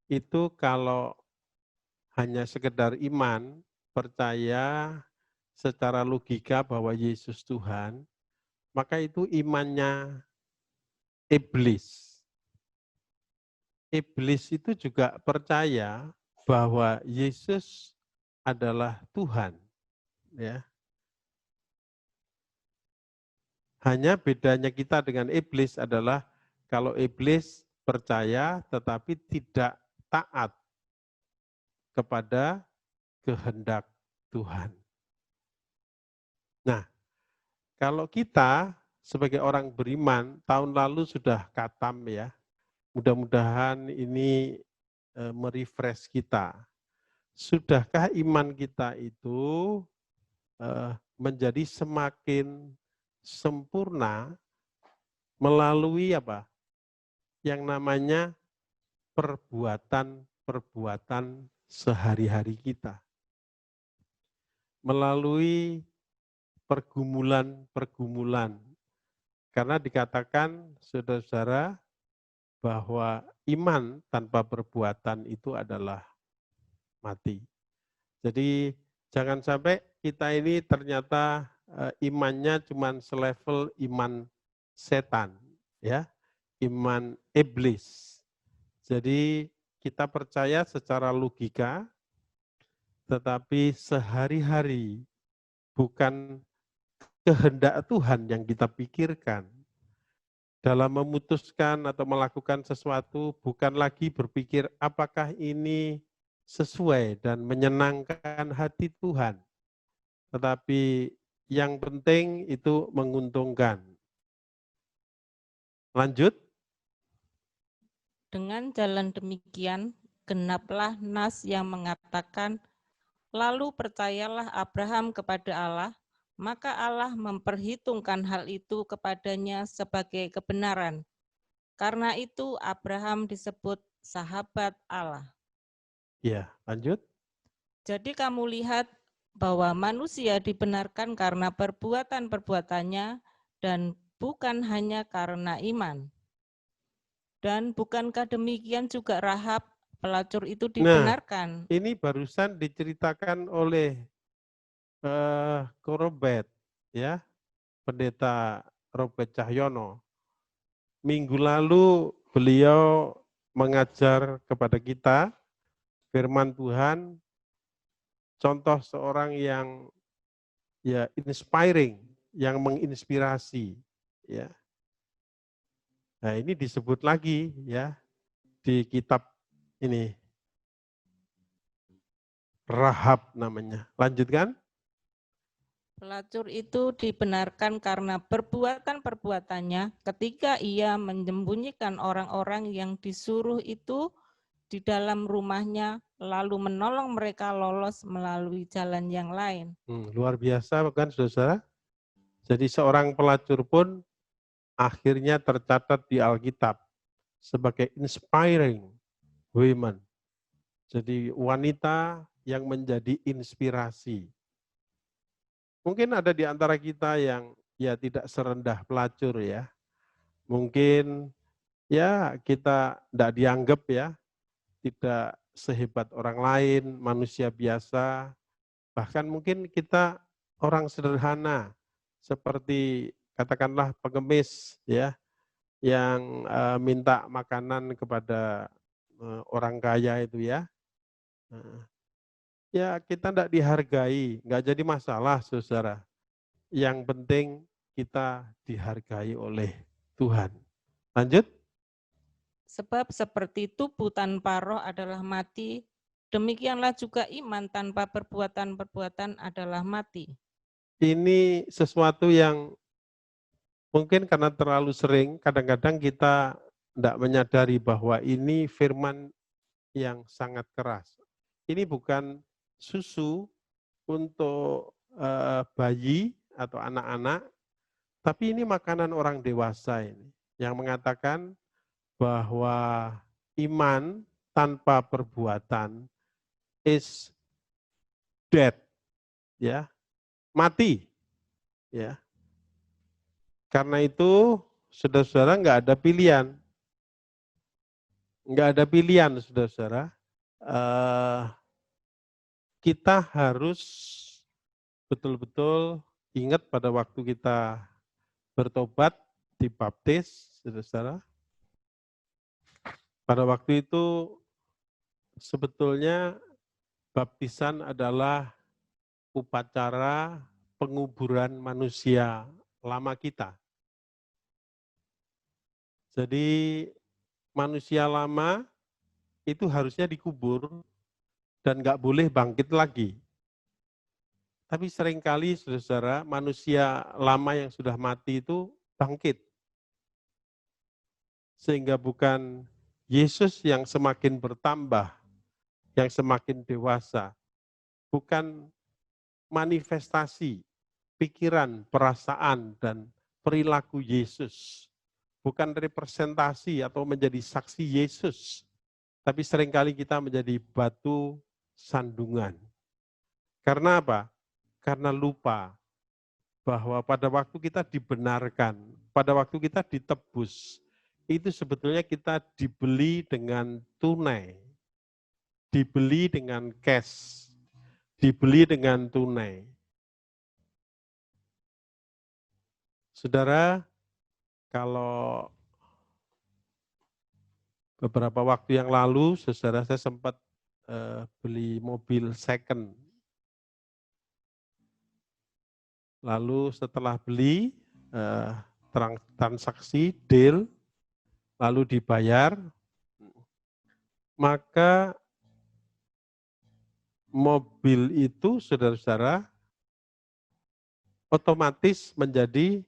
itu kalau hanya sekedar iman, percaya secara logika bahwa Yesus Tuhan, maka itu imannya iblis. Iblis itu juga percaya bahwa Yesus adalah Tuhan, ya. Hanya bedanya kita dengan iblis adalah kalau iblis percaya tetapi tidak taat kepada kehendak Tuhan. Nah, kalau kita sebagai orang beriman, tahun lalu sudah khatam ya, mudah-mudahan ini merefresh kita. Sudahkah iman kita itu menjadi semakin sempurna melalui apa? Yang namanya perbuatan-perbuatan sehari-hari kita. Melalui pergumulan-pergumulan. Karena dikatakan, saudara-saudara, bahwa iman tanpa perbuatan itu adalah mati. Jadi jangan sampai kita ini ternyata imannya cuma selevel iman setan, ya, iman iblis. Jadi kita percaya secara logika, tetapi sehari-hari bukan kehendak Tuhan yang kita pikirkan. Dalam memutuskan atau melakukan sesuatu, bukan lagi berpikir apakah ini sesuai dan menyenangkan hati Tuhan. Tetapi yang penting itu menguntungkan. Lanjut. Dengan jalan demikian, genaplah nas yang mengatakan, lalu percayalah Abraham kepada Allah, maka Allah memperhitungkan hal itu kepadanya sebagai kebenaran. Karena itu Abraham disebut sahabat Allah. Ya, lanjut. Jadi kamu lihat bahwa manusia dibenarkan karena perbuatan-perbuatannya dan bukan hanya karena iman. Dan bukankah demikian juga Rahab, pelacur itu dibenarkan? Nah, ini barusan diceritakan oleh Korobet, ya, Pendeta Robert Cahyono. Minggu lalu beliau mengajar kepada kita firman Tuhan, contoh seorang yang ya inspiring, yang menginspirasi, ya. Nah, ini disebut lagi ya di kitab ini. Rahab namanya. Lanjutkan. Pelacur itu dibenarkan karena perbuatan-perbuatannya ketika ia menyembunyikan orang-orang yang disuruh itu di dalam rumahnya, lalu menolong mereka lolos melalui jalan yang lain. Luar biasa bukan saudara? Jadi seorang pelacur pun akhirnya tercatat di Alkitab sebagai inspiring women. Jadi wanita yang menjadi inspirasi. Mungkin ada di antara kita yang ya tidak serendah pelacur ya. Mungkin ya kita tidak dianggap ya, tidak sehebat orang lain, manusia biasa. Bahkan mungkin kita orang sederhana, seperti katakanlah pengemis ya, yang minta makanan kepada orang kaya itu ya. Ya kita tidak dihargai, nggak jadi masalah saudara. Yang penting kita dihargai oleh Tuhan. Lanjut. Sebab seperti tubuh tanpa roh adalah mati, demikianlah juga iman tanpa perbuatan-perbuatan adalah mati. Ini sesuatu yang mungkin karena terlalu sering, kadang-kadang kita tidak menyadari bahwa ini firman yang sangat keras. Ini bukan susu untuk bayi atau anak-anak, tapi ini makanan orang dewasa ini, yang mengatakan bahwa iman tanpa perbuatan is dead, ya, mati, ya. Karena itu, saudara-saudara nggak ada pilihan, saudara-saudara. Kita harus betul-betul ingat pada waktu kita bertobat, dibaptis, saudara-saudara. Pada waktu itu sebetulnya baptisan adalah upacara penguburan manusia lama kita. Jadi manusia lama itu harusnya dikubur dan nggak boleh bangkit lagi. Tapi seringkali, saudara, manusia lama yang sudah mati itu bangkit. Sehingga bukan Yesus yang semakin bertambah, yang semakin dewasa. Bukan manifestasi, pikiran, perasaan, dan perilaku Yesus. Bukan representasi atau menjadi saksi Yesus. Tapi seringkali kita menjadi batu sandungan. Karena apa? Karena lupa bahwa pada waktu kita dibenarkan, pada waktu kita ditebus, itu sebetulnya kita dibeli dengan tunai, dibeli dengan cash, dibeli dengan tunai. Saudara, kalau beberapa waktu yang lalu, saudara, saya sempat beli mobil second. Lalu setelah beli, transaksi, deal, lalu dibayar, maka mobil itu, saudara-saudara, otomatis menjadi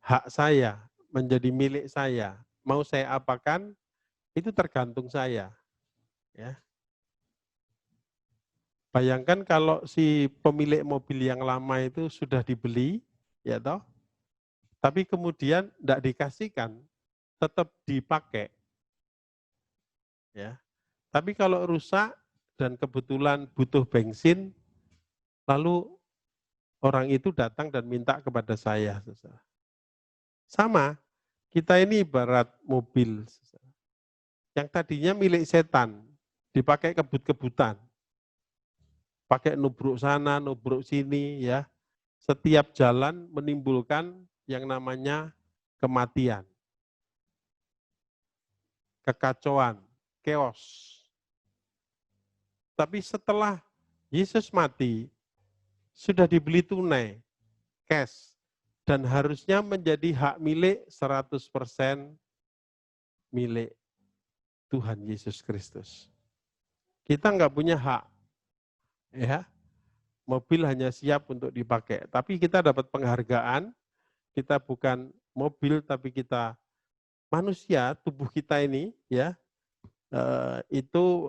hak saya, menjadi milik saya. Mau saya apakan, itu tergantung saya. Ya. Bayangkan kalau si pemilik mobil yang lama itu sudah dibeli, ya toh, tapi kemudian tidak dikasihkan, tetap dipakai. Ya. Tapi kalau rusak dan kebetulan butuh bensin, lalu orang itu datang dan minta kepada saya. Sama, kita ini ibarat mobil yang tadinya milik setan, dipakai kebut-kebutan. Pakai nubruk sana, nubruk sini, ya. Setiap jalan menimbulkan yang namanya kematian, kekacauan, chaos. Tapi setelah Yesus mati, sudah dibeli tunai, cash, dan harusnya menjadi hak milik 100% milik Tuhan Yesus Kristus. Kita nggak punya hak, ya. Mobil hanya siap untuk dipakai, tapi kita dapat penghargaan. Kita bukan mobil, tapi kita manusia, tubuh kita ini, ya, itu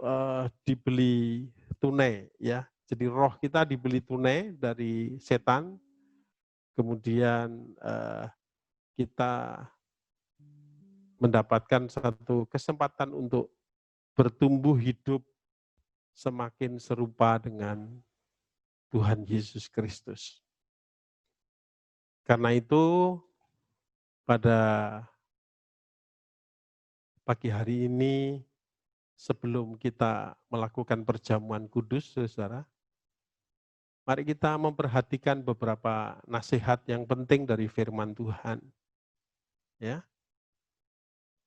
dibeli tunai, ya. Jadi roh kita dibeli tunai dari setan. Kemudian kita mendapatkan satu kesempatan untuk bertumbuh hidup semakin serupa dengan Tuhan Yesus Kristus. Karena itu, pada pagi hari ini, sebelum kita melakukan perjamuan kudus, saudara, mari kita memperhatikan beberapa nasihat yang penting dari firman Tuhan. Ya.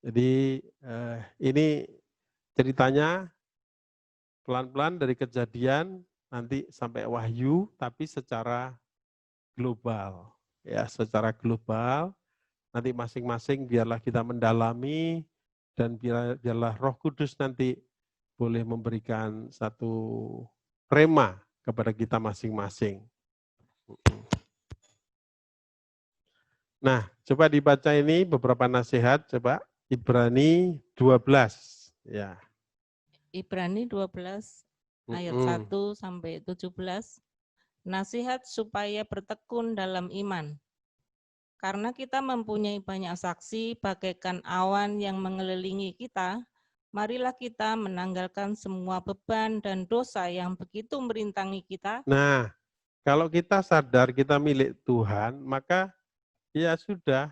Jadi ini ceritanya pelan-pelan dari Kejadian nanti sampai Wahyu, tapi secara global. Ya, secara global. Nanti masing-masing biarlah kita mendalami dan biarlah Roh Kudus nanti boleh memberikan satu rema kepada kita masing-masing. Nah, coba dibaca ini beberapa nasihat, coba Ibrani 12. Ya. Ibrani 12 ayat 1 sampai 17. Nasihat supaya bertekun dalam iman. Karena kita mempunyai banyak saksi bagaikan awan yang mengelilingi kita, marilah kita menanggalkan semua beban dan dosa yang begitu merintangi kita. Nah, kalau kita sadar kita milik Tuhan, maka ya sudah,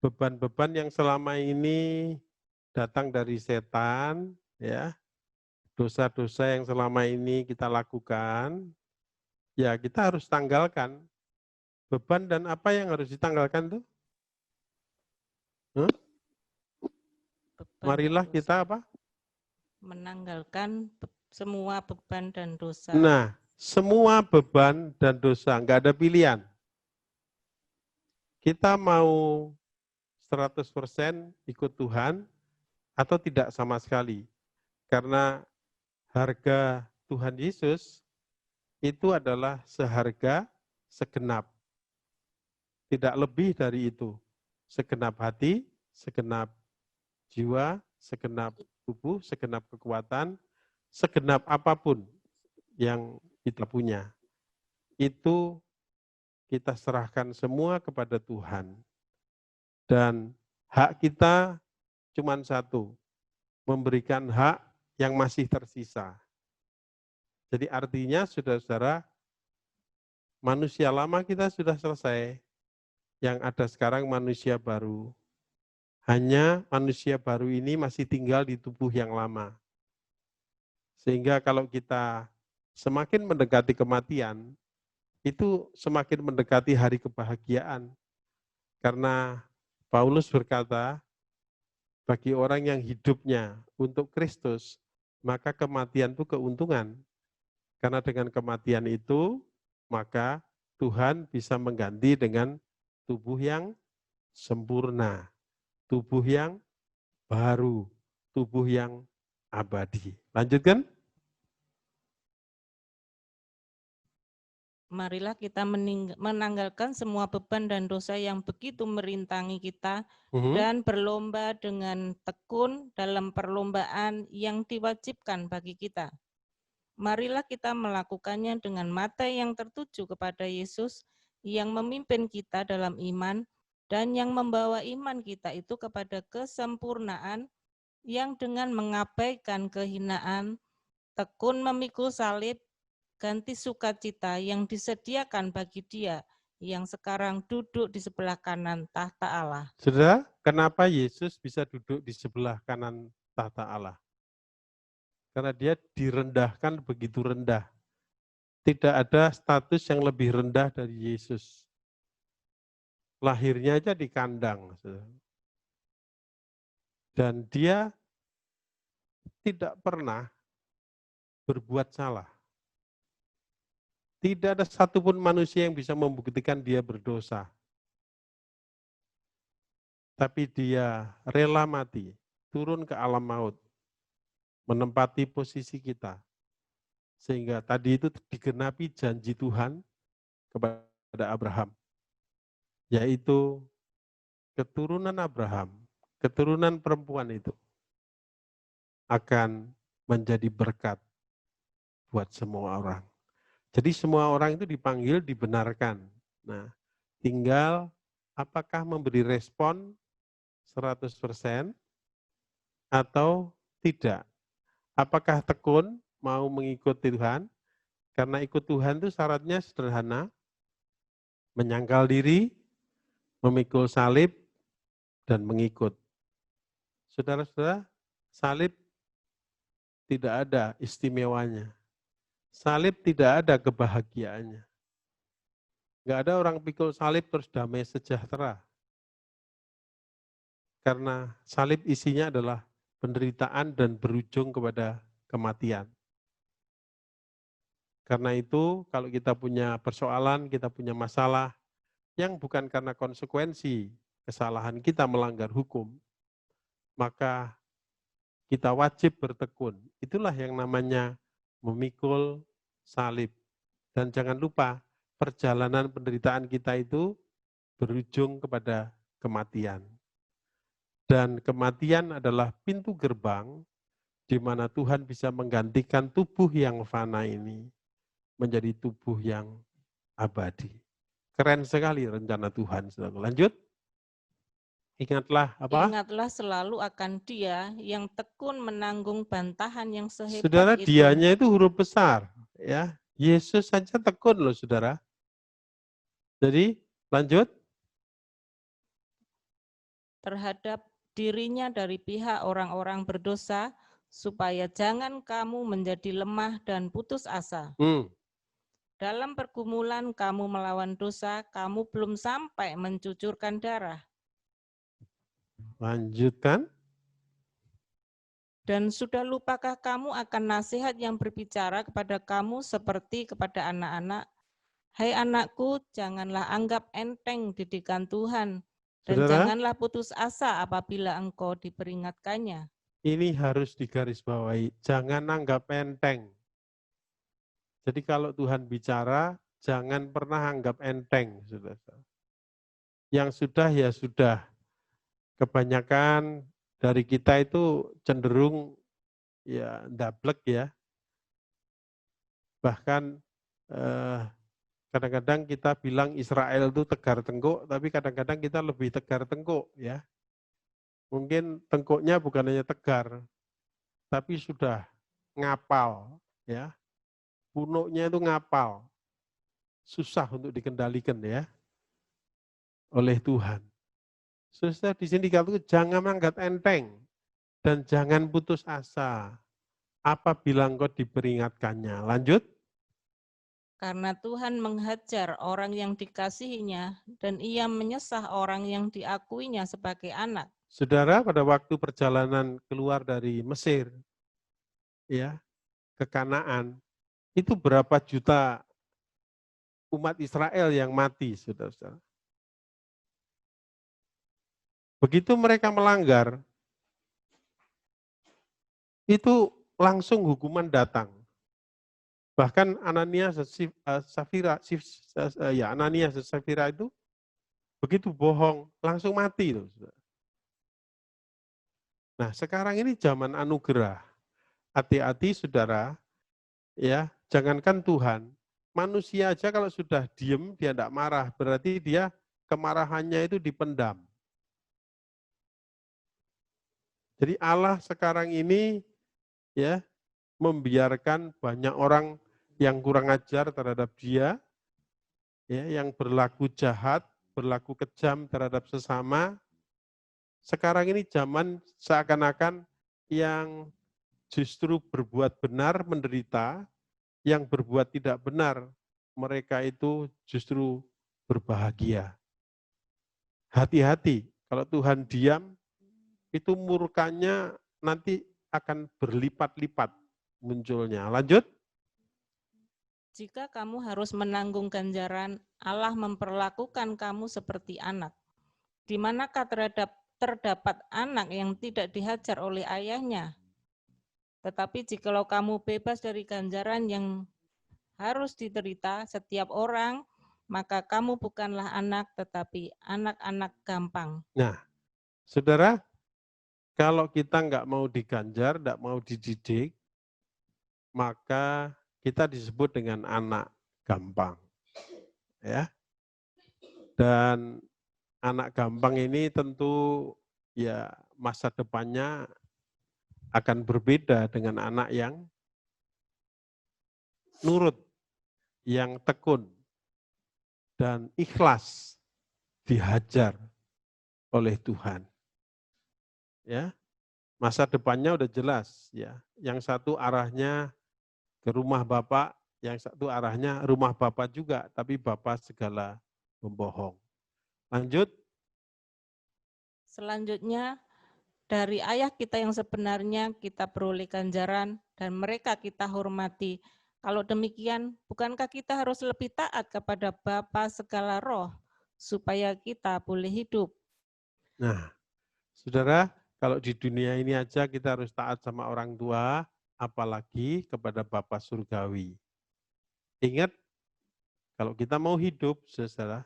beban-beban yang selama ini datang dari setan, ya, dosa-dosa yang selama ini kita lakukan, ya kita harus tanggalkan. Beban dan apa yang harus ditanggalkan tuh? Marilah kita apa? Menanggalkan semua beban dan dosa. Nah, semua beban dan dosa, nggak ada pilihan. Kita mau 100% ikut Tuhan atau tidak sama sekali. Karena harga Tuhan Yesus itu adalah seharga segenap. Tidak lebih dari itu. Segenap hati, segenap jiwa, segenap tubuh, segenap kekuatan, segenap apapun yang kita punya. Itu kita serahkan semua kepada Tuhan. Dan hak kita cuma satu, memberikan hak yang masih tersisa. Jadi artinya saudara-saudara, manusia lama kita sudah selesai, yang ada sekarang manusia baru. Hanya manusia baru ini masih tinggal di tubuh yang lama. Sehingga kalau kita semakin mendekati kematian, itu semakin mendekati hari kebahagiaan. Karena Paulus berkata, bagi orang yang hidupnya untuk Kristus, maka kematian itu keuntungan. Karena dengan kematian itu, maka Tuhan bisa mengganti dengan tubuh yang sempurna, tubuh yang baru, tubuh yang abadi. Lanjutkan. Marilah kita menanggalkan semua beban dan dosa yang begitu merintangi kita dan berlomba dengan tekun dalam perlombaan yang diwajibkan bagi kita. Marilah kita melakukannya dengan mata yang tertuju kepada Yesus yang memimpin kita dalam iman dan yang membawa iman kita itu kepada kesempurnaan, yang dengan mengabaikan kehinaan, tekun memikul salib, ganti sukacita yang disediakan bagi Dia yang sekarang duduk di sebelah kanan tahta Allah. Saudara, kenapa Yesus bisa duduk di sebelah kanan tahta Allah? Karena dia direndahkan begitu rendah. Tidak ada status yang lebih rendah dari Yesus. Lahirnya aja di kandang. Dan dia tidak pernah berbuat salah. Tidak ada satupun manusia yang bisa membuktikan dia berdosa. Tapi dia rela mati, turun ke alam maut, menempati posisi kita. Sehingga tadi itu digenapi janji Tuhan kepada Abraham. Yaitu keturunan Abraham, keturunan perempuan itu akan menjadi berkat buat semua orang. Jadi semua orang itu dipanggil, dibenarkan. Nah, tinggal apakah memberi respon 100% atau tidak. Apakah tekun mau mengikuti Tuhan? Karena ikut Tuhan itu syaratnya sederhana, menyangkal diri, memikul salib, dan mengikut. Saudara-saudara, salib tidak ada istimewanya. Salib tidak ada kebahagiaannya. Enggak ada orang pikul salib terus damai sejahtera. Karena salib isinya adalah penderitaan dan berujung kepada kematian. Karena itu kalau kita punya persoalan, kita punya masalah yang bukan karena konsekuensi kesalahan kita melanggar hukum, maka kita wajib bertekun. Itulah yang namanya memikul salib. Dan jangan lupa, perjalanan penderitaan kita itu berujung kepada kematian. Dan kematian adalah pintu gerbang di mana Tuhan bisa menggantikan tubuh yang fana ini menjadi tubuh yang abadi. Keren sekali rencana Tuhan. Lanjut. Ingatlah apa? Ingatlah selalu akan Dia yang tekun menanggung bantahan yang sehebat Saudara, itu. dianya itu huruf besar, ya. Yesus saja tekun loh, saudara. Jadi, lanjut. Terhadap dirinya dari pihak orang-orang berdosa, supaya jangan kamu menjadi lemah dan putus asa. Dalam pergumulan kamu melawan dosa, kamu belum sampai mencucurkan darah. Lanjutkan. Dan sudah lupakah kamu akan nasihat yang berbicara kepada kamu seperti kepada anak-anak? Hai anakku, janganlah anggap enteng didikan Tuhan, Dan Saudara, janganlah putus asa apabila engkau diperingatkannya. ini harus digarisbawahi, jangan anggap enteng. Jadi kalau Tuhan bicara, jangan pernah anggap enteng, saudara. Yang sudah ya sudah. Kebanyakan dari kita itu cenderung ya ndablek ya. Bahkan kadang-kadang kita bilang Israel itu tegar tengkuk, tapi kadang-kadang kita lebih tegar tengkuk ya. Mungkin tengkuknya bukan hanya tegar, tapi sudah ngapal ya. Punuknya itu ngapal. Susah untuk dikendalikan ya oleh Tuhan. Saudara di sini dikatakan jangan angkat enteng dan jangan putus asa apabila engkau diperingatkannya. Lanjut. Karena Tuhan menghajar orang yang dikasihinya dan ia menyesah orang yang diakuinya sebagai anak. Saudara, pada waktu perjalanan keluar dari Mesir ya ke Kanaan, itu berapa juta umat Israel yang mati, saudara-saudara. Begitu mereka melanggar, itu langsung hukuman datang. Bahkan Ananias dan Safira itu begitu bohong, langsung mati. Nah, sekarang ini zaman anugerah. Hati-hati saudara, ya, jangankan Tuhan, manusia aja kalau sudah diem, dia tidak marah, berarti dia kemarahannya itu dipendam. Jadi Allah sekarang ini ya membiarkan banyak orang yang kurang ajar terhadap dia, ya, yang berlaku jahat, berlaku kejam terhadap sesama. Sekarang ini zaman seakan-akan yang justru berbuat benar menderita, yang berbuat tidak benar mereka itu justru berbahagia. Hati-hati, kalau Tuhan diam, itu murkanya nanti akan berlipat-lipat munculnya. Lanjut. Jika kamu harus menanggung ganjaran, Allah memperlakukan kamu seperti anak. Di manakah terdapat anak yang tidak dihajar oleh ayahnya? Tetapi jikalau kamu bebas dari ganjaran yang harus diterita setiap orang, maka kamu bukanlah anak, tetapi anak-anak gampang. Nah, saudara, kalau kita nggak mau diganjar, nggak mau dididik, maka kita disebut dengan anak gampang. Ya. Dan anak gampang ini tentu ya masa depannya akan berbeda dengan anak yang nurut, yang tekun, dan ikhlas dihajar oleh Tuhan. Ya, masa depannya udah jelas ya. Yang satu arahnya ke rumah Bapak, yang satu arahnya rumah Bapak juga, tapi Bapak segala pembohong. Lanjut. Selanjutnya, dari ayah kita yang sebenarnya kita peroleh ganjaran dan mereka kita hormati. Kalau demikian, bukankah kita harus lebih taat kepada Bapa segala roh supaya kita boleh hidup? Nah, saudara, kalau di dunia ini aja kita harus taat sama orang tua, apalagi kepada Bapa Surgawi. Ingat, kalau kita mau hidup, saudara,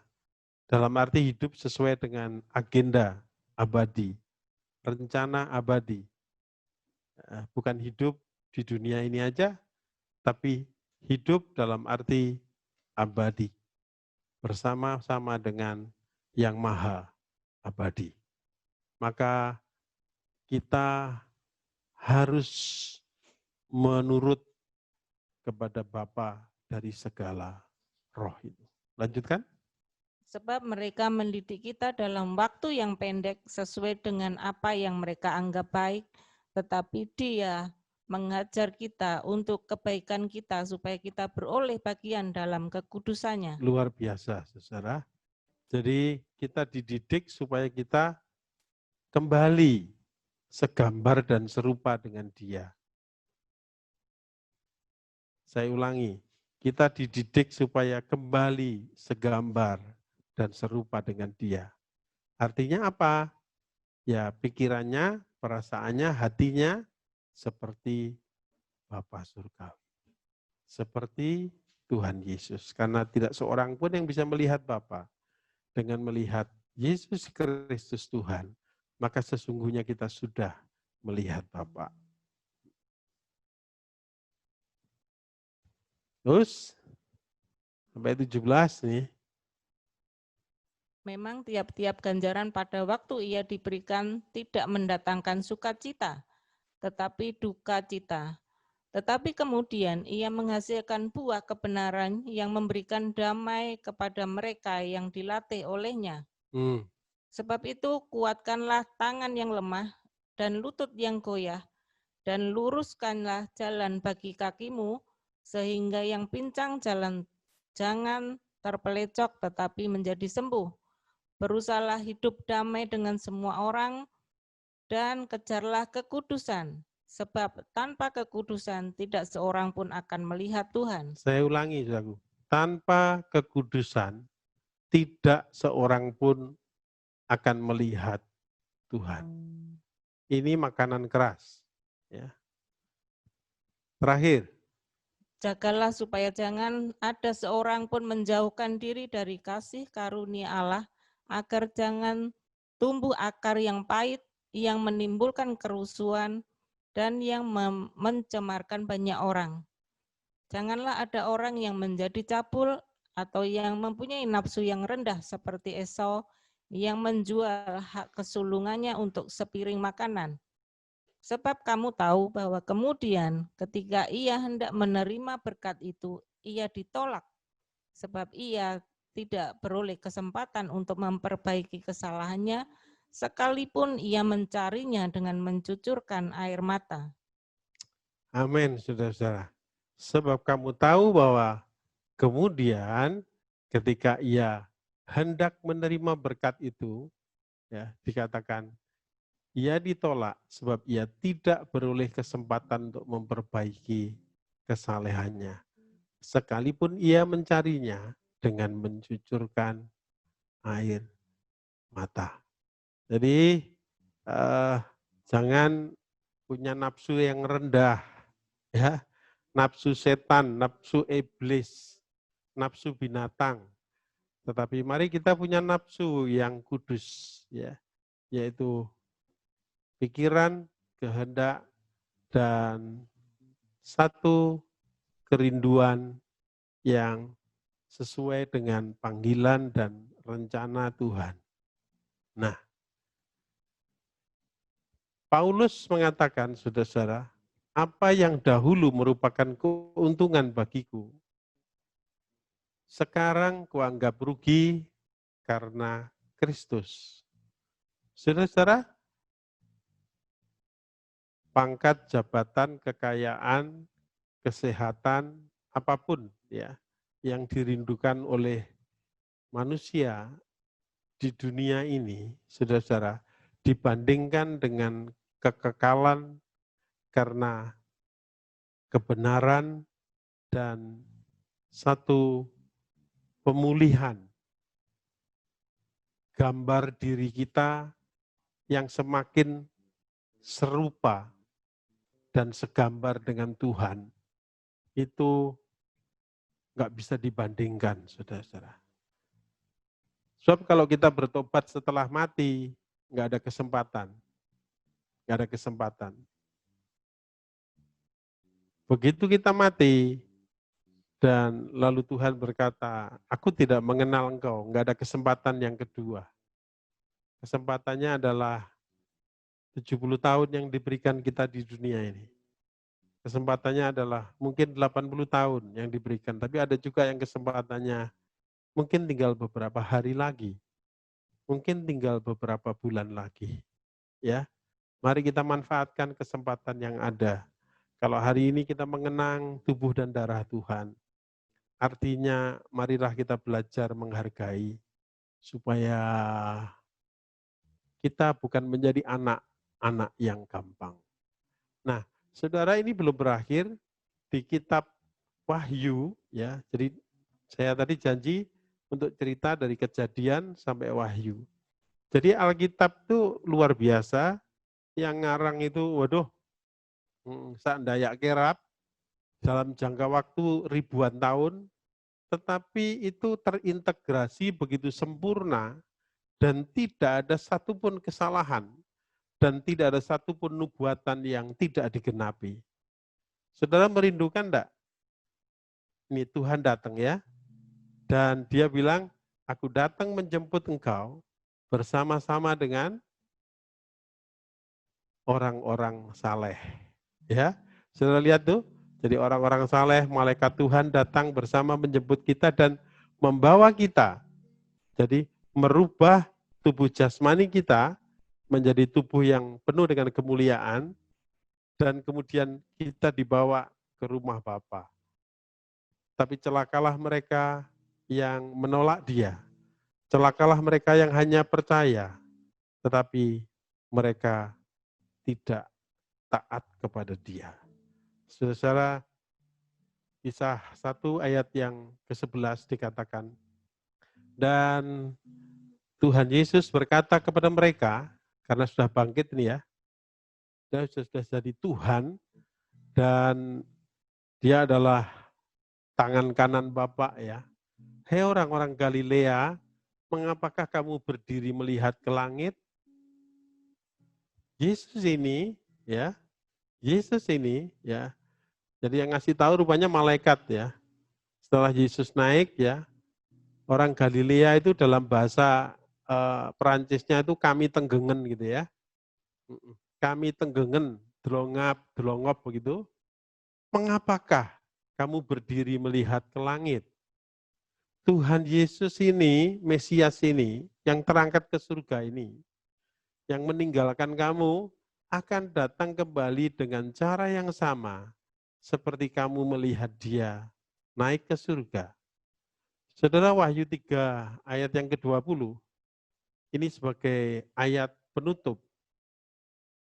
dalam arti hidup sesuai dengan agenda abadi, rencana abadi. Bukan hidup di dunia ini aja, tapi hidup dalam arti abadi. Bersama-sama dengan yang maha abadi. Maka kita harus menurut kepada Bapa dari segala roh itu. Lanjutkan. Sebab mereka mendidik kita dalam waktu yang pendek sesuai dengan apa yang mereka anggap baik, tetapi Dia mengajar kita untuk kebaikan kita supaya kita beroleh bagian dalam kekudusannya. Luar biasa, saudara. Jadi kita dididik supaya kita kembali segambar dan serupa dengan Dia. Saya ulangi, kita dididik supaya kembali segambar dan serupa dengan Dia. Artinya apa? Ya pikirannya, perasaannya, hatinya seperti Bapa Surgawi. Seperti Tuhan Yesus. Karena tidak seorang pun yang bisa melihat Bapa. Dengan melihat Yesus Kristus Tuhan, maka sesungguhnya kita sudah melihat Bapa. Terus, sampai 17 nih. Memang tiap-tiap ganjaran pada waktu ia diberikan tidak mendatangkan sukacita, tetapi duka cita. Tetapi kemudian ia menghasilkan buah kebenaran yang memberikan damai kepada mereka yang dilatih olehnya. Sebab itu kuatkanlah tangan yang lemah dan lutut yang goyah, dan luruskanlah jalan bagi kakimu, sehingga yang pincang jalan jangan terpelecok tetapi menjadi sembuh. Berusahalah hidup damai dengan semua orang, dan kejarlah kekudusan, sebab tanpa kekudusan tidak seorang pun akan melihat Tuhan. Saya ulangi, saudaraku. Tanpa kekudusan, tidak seorang pun akan melihat Tuhan. Ini makanan keras. Ya. Terakhir. Jagalah supaya jangan ada seorang pun menjauhkan diri dari kasih karunia Allah, agar jangan tumbuh akar yang pahit, yang menimbulkan kerusuhan, dan yang mencemarkan banyak orang. Janganlah ada orang yang menjadi cabul atau yang mempunyai nafsu yang rendah seperti Esau, yang menjual hak kesulungannya untuk sepiring makanan. Sebab kamu tahu bahwa kemudian ketika ia hendak menerima berkat itu, ia ditolak. Sebab ia tidak beroleh kesempatan untuk memperbaiki kesalahannya, sekalipun ia mencarinya dengan mencucurkan air mata. Amin, saudara-saudara. Sebab kamu tahu bahwa kemudian ketika ia hendak menerima berkat itu, ya dikatakan ia ditolak sebab ia tidak beroleh kesempatan untuk memperbaiki kesalehannya. Sekalipun ia mencarinya dengan mencucurkan air mata. Jadi jangan punya nafsu yang rendah, ya, nafsu setan, nafsu iblis, nafsu binatang. Tetapi mari kita punya nafsu yang kudus, ya, yaitu pikiran, kehendak, dan satu kerinduan yang sesuai dengan panggilan dan rencana Tuhan. Nah, Paulus mengatakan, saudara-saudara, apa yang dahulu merupakan keuntungan bagiku, sekarang kuanggap rugi karena Kristus. Saudara-saudara, pangkat, jabatan, kekayaan, kesehatan, apapun ya yang dirindukan oleh manusia di dunia ini, saudara-saudara, dibandingkan dengan kekekalan karena kebenaran dan satu pemulihan gambar diri kita yang semakin serupa dan segambar dengan Tuhan, itu nggak bisa dibandingkan, saudara-saudara. Sebab kalau kita bertobat setelah mati, nggak ada kesempatan. Nggak ada kesempatan. Begitu kita mati, dan lalu Tuhan berkata, aku tidak mengenal engkau, nggak ada kesempatan yang kedua. Kesempatannya adalah 70 tahun yang diberikan kita di dunia ini. Kesempatannya adalah mungkin 80 tahun yang diberikan, tapi ada juga yang kesempatannya mungkin tinggal beberapa hari lagi. Mungkin tinggal beberapa bulan lagi. Ya, mari kita manfaatkan kesempatan yang ada. Kalau hari ini kita mengenang tubuh dan darah Tuhan, artinya marilah kita belajar menghargai supaya kita bukan menjadi anak-anak yang gampang. Nah, saudara, ini belum berakhir di kitab Wahyu, ya. Jadi saya tadi janji untuk cerita dari Kejadian sampai Wahyu. Jadi Alkitab itu luar biasa, yang ngarang itu, waduh, sak Dayak Kerap, dalam jangka waktu ribuan tahun, tetapi itu terintegrasi begitu sempurna, dan tidak ada satupun kesalahan, dan tidak ada satupun nubuatan yang tidak digenapi. Saudara merindukan enggak? Ini Tuhan datang ya, dan dia bilang, aku datang menjemput engkau bersama-sama dengan orang-orang saleh. Ya, saudara lihat tuh, jadi orang-orang saleh, malaikat Tuhan datang bersama menjemput kita dan membawa kita. Jadi merubah tubuh jasmani kita menjadi tubuh yang penuh dengan kemuliaan, dan kemudian kita dibawa ke rumah Bapa. Tapi celakalah mereka yang menolak dia. Celakalah mereka yang hanya percaya, tetapi mereka tidak taat kepada dia. Saudara, Kisah 1 ayat yang ke-11 dikatakan, dan Tuhan Yesus berkata kepada mereka, karena sudah bangkit nih ya, dia sudah jadi Tuhan, dan dia adalah tangan kanan Bapa ya. Hei orang-orang Galilea, mengapakah kamu berdiri melihat ke langit? Yesus ini ya, jadi yang ngasih tahu rupanya malaikat ya. Setelah Yesus naik ya, orang Galilea itu dalam bahasa Perancisnya itu kami tenggengen gitu ya. Kami tenggengen, delongop begitu. Mengapakah kamu berdiri melihat ke langit? Tuhan Yesus ini, Mesias ini, yang terangkat ke surga ini, yang meninggalkan kamu, akan datang kembali dengan cara yang sama, seperti kamu melihat dia naik ke surga. Saudara, Wahyu 3 ayat yang ke-20, ini sebagai ayat penutup.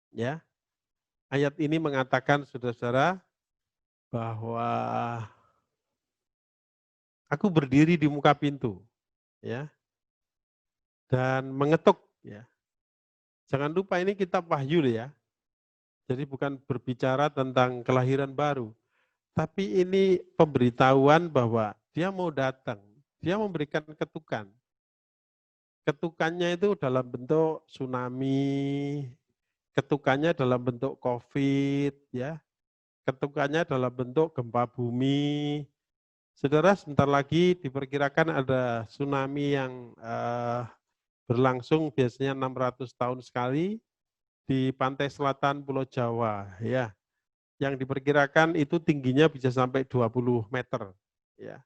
Ya, ayat ini mengatakan, saudara-saudara, bahwa aku berdiri di muka pintu, ya, dan mengetuk, ya. Jangan lupa ini kitab Wahyu ya. Jadi bukan berbicara tentang kelahiran baru, tapi ini pemberitahuan bahwa dia mau datang, dia memberikan ketukan. Ketukannya itu dalam bentuk tsunami, ketukannya dalam bentuk COVID, ya. Ketukannya dalam bentuk gempa bumi. Saudara, sebentar lagi diperkirakan ada tsunami yang berlangsung biasanya 600 tahun sekali di pantai selatan Pulau Jawa, ya. Yang diperkirakan itu tingginya bisa sampai 20 meter, ya.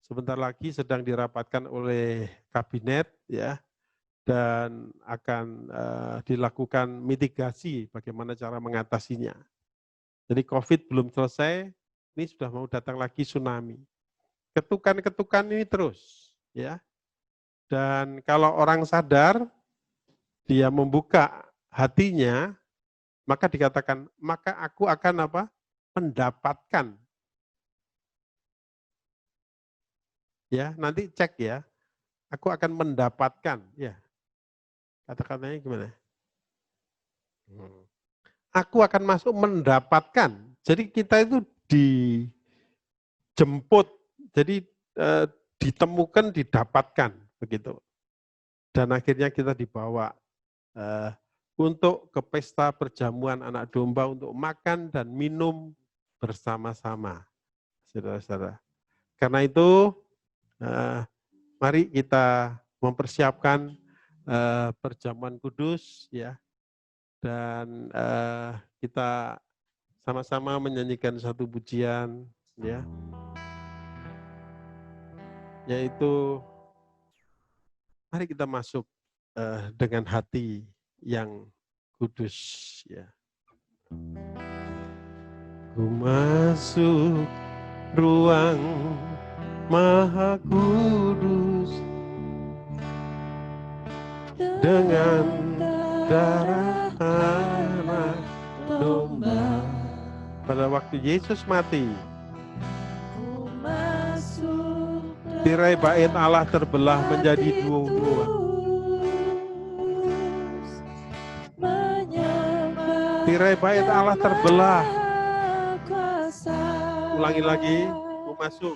Sebentar lagi sedang dirapatkan oleh kabinet, ya, dan akan dilakukan mitigasi bagaimana cara mengatasinya. Jadi COVID belum selesai, ini sudah mau datang lagi tsunami. Ketukan-ketukan ini terus, ya. Dan kalau orang sadar, dia membuka hatinya, maka dikatakan, maka aku akan apa? Mendapatkan. Ya, nanti cek ya. Aku akan mendapatkan, ya. Kata-katanya gimana? Aku akan masuk mendapatkan. Jadi kita itu dijemput, jadi ditemukan, didapatkan begitu. Dan akhirnya kita dibawa untuk ke pesta perjamuan anak domba untuk makan dan minum bersama-sama, saudara-saudara. Karena itu, mari kita mempersiapkan perjamuan kudus, ya. Dan kita sama-sama menyanyikan satu pujian, ya, yaitu mari kita masuk dengan hati yang kudus, ya. Ku masuk ruang Maha Kudus dengan darah anak domba. Pada waktu Yesus mati, tirai bait Allah terbelah menjadi dua-dua. tirai bait Allah terbelah. Ulangi lagi, ku masuk.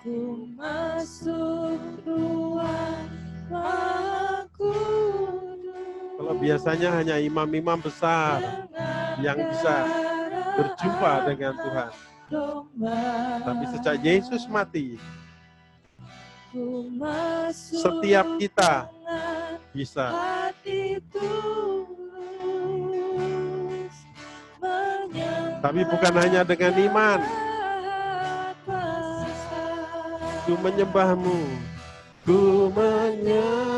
Ku masuk ruang Maha Kudus. Kalau biasanya hanya imam-imam besar yang bisa berjumpa dengan Tuhan. Tapi sejak Yesus mati, setiap kita bisa. Tapi bukan hanya dengan iman. Ku menyembahmu, ku menyembahmu,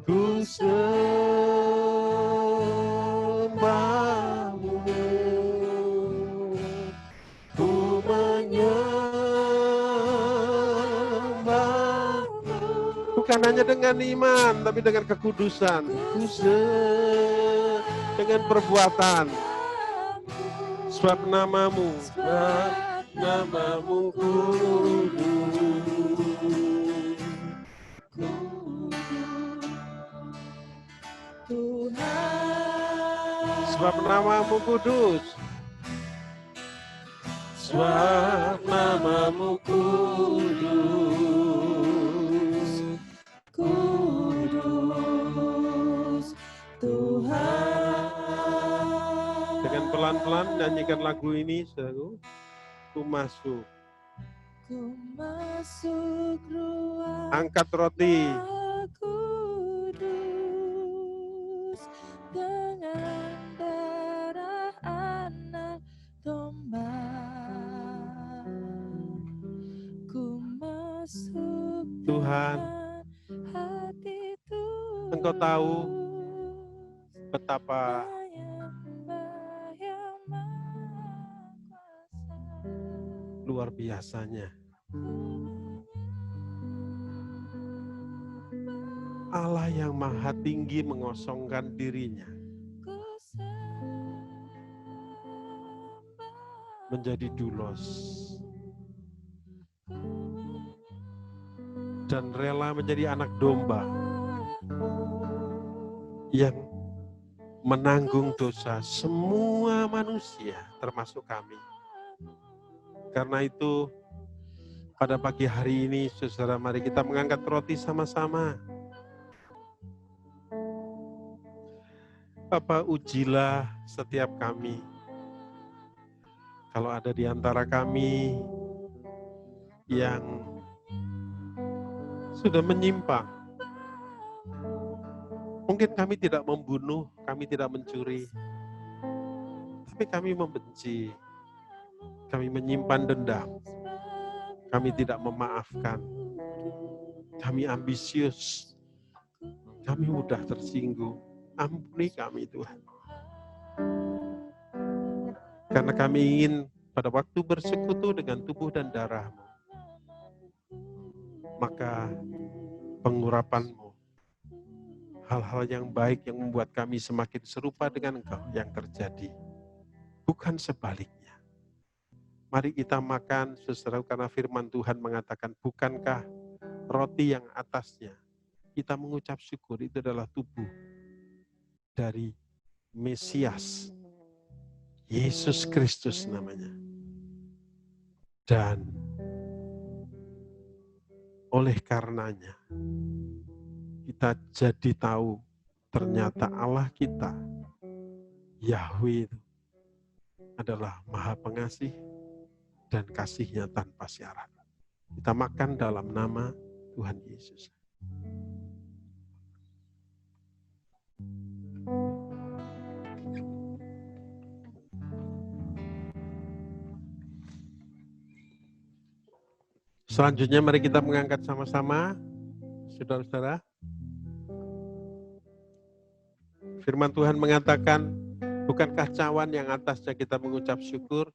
ku sembahmu, ku menyembahmu. Bukan hanya dengan iman, tapi dengan kekudusan, dengan perbuatan. Sebab namamu kudus. Sebab namamu kudus. Sebab namamu kudus. Kudus Tuhan. Dengan pelan-pelan nyanyikan lagu ini, saudaraku. Ku masuk. Ku masuk ruang. Angkat roti. Kudus dengan darah anak domba. Ku masuk Tuhan. Hati Tuhan. Engkau tahu betapa luar biasanya Allah yang maha tinggi mengosongkan dirinya menjadi dulos dan rela menjadi anak domba yang menanggung dosa semua manusia termasuk kami. Karena itu, pada pagi hari ini, saudara, mari kita mengangkat roti sama-sama. Bapa, ujilah setiap kami. Kalau ada di antara kami yang sudah menyimpang, mungkin kami tidak membunuh, kami tidak mencuri, tapi kami membenci. Kami menyimpan dendam, kami tidak memaafkan, kami ambisius, kami mudah tersinggung. Ampuni kami Tuhan. Karena kami ingin pada waktu bersekutu dengan tubuh dan darah-Mu, maka pengurapan-Mu, hal-hal yang baik yang membuat kami semakin serupa dengan Engkau yang terjadi, bukan sebaliknya. Mari kita makan, saudara, karena firman Tuhan mengatakan, bukankah roti yang atasnya kita mengucap syukur itu adalah tubuh dari Mesias, Yesus Kristus namanya. Dan oleh karenanya kita jadi tahu ternyata Allah kita, Yahweh, adalah Maha Pengasih dan kasih-Nya tanpa syarat. Kita makan dalam nama Tuhan Yesus. Selanjutnya mari kita mengangkat sama-sama, saudara-saudara. Firman Tuhan mengatakan, bukankah cawan yang atasnya kita mengucap syukur,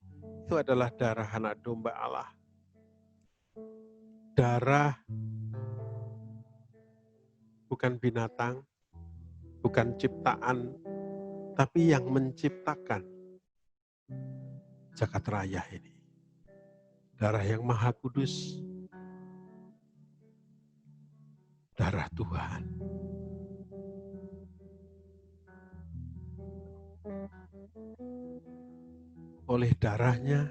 itu adalah darah anak domba Allah. Darah bukan binatang, bukan ciptaan, tapi yang menciptakan jagat raya ini. Darah yang maha kudus, darah Tuhan. Oleh darahnya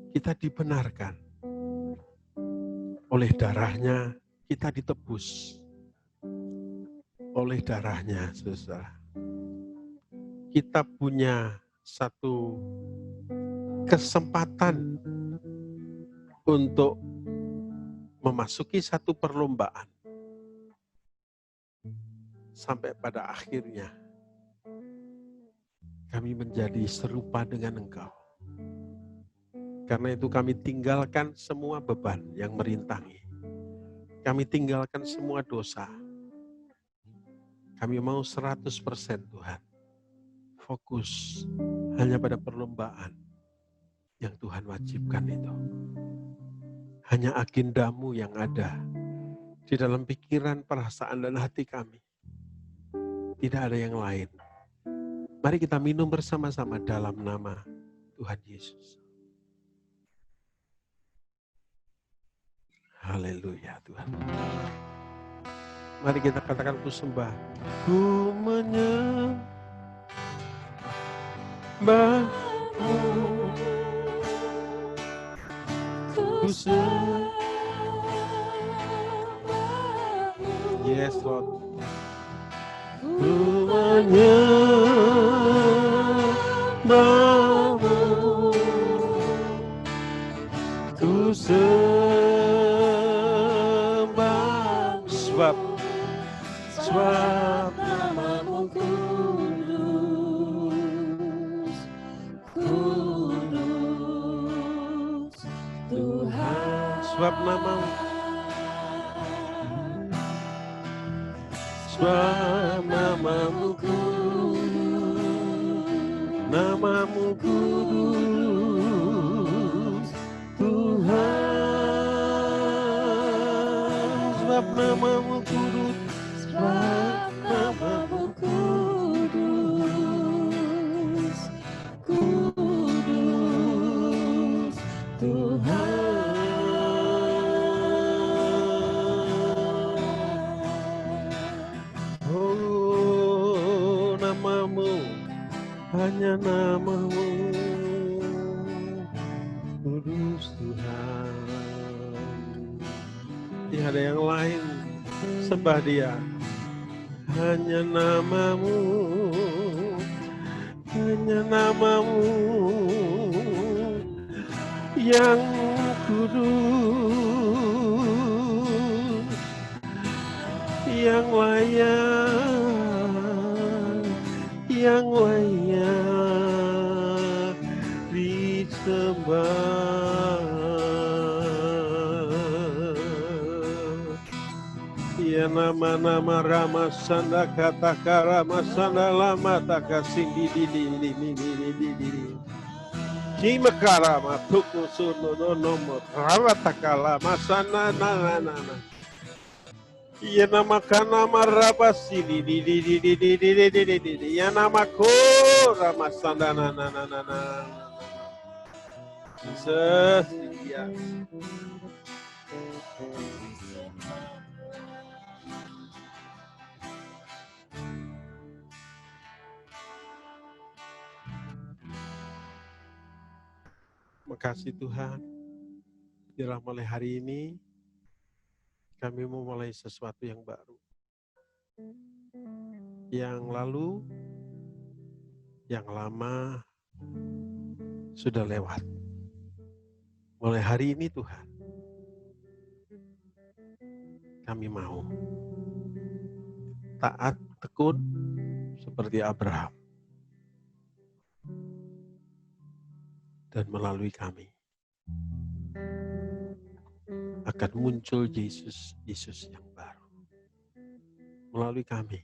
kita dibenarkan. Oleh darahnya kita ditebus. Oleh darahnya, saudara, kita punya satu kesempatan untuk memasuki satu perlombaan. Sampai pada akhirnya kami menjadi serupa dengan Engkau. Karena itu kami tinggalkan semua beban yang merintangi. Kami tinggalkan semua dosa. Kami mau 100% Tuhan. Fokus hanya pada perlombaan yang Tuhan wajibkan itu. Hanya agendamu yang ada di dalam pikiran, perasaan, dan hati kami. Tidak ada yang lain. Mari kita minum bersama-sama dalam nama Tuhan Yesus. Haleluya Tuhan. Mari kita katakan ku sembah. Ku menyembahmu. Ku sembahmu. Yes Lord. Ku menyembahmu. Ku sembah sebab namamu kudus, kudus Tuhan. Sebab namamu kudus, namamu kudus Tuhan. Sebab namamu kudus, sebab namamu kudus, kudus Tuhan. Oh, namamu, hanya namamu kudus Tuhan. Tidak ada yang lain, sembah Dia. Hanya namamu, hanya namamu yang kudus, yang layak disembah. Ya nama-nama Rama Sanda Kataka Rama Sanda Lama Taka Sindi Didi Kimakara Matuku Suno Nomo Rama Takala Masana Nana. Ya nama Kanama Raba Sindi Didi ya nama Ko Rama Sanda Nana. Jesus, ya. Makasih Tuhan, biarlah mulai hari ini kami memulai sesuatu yang baru. Yang lalu, yang lama sudah lewat. Mulai hari ini Tuhan, kami mau taat tekun seperti Abraham. Dan melalui kami akan muncul Yesus yang baru. Melalui kami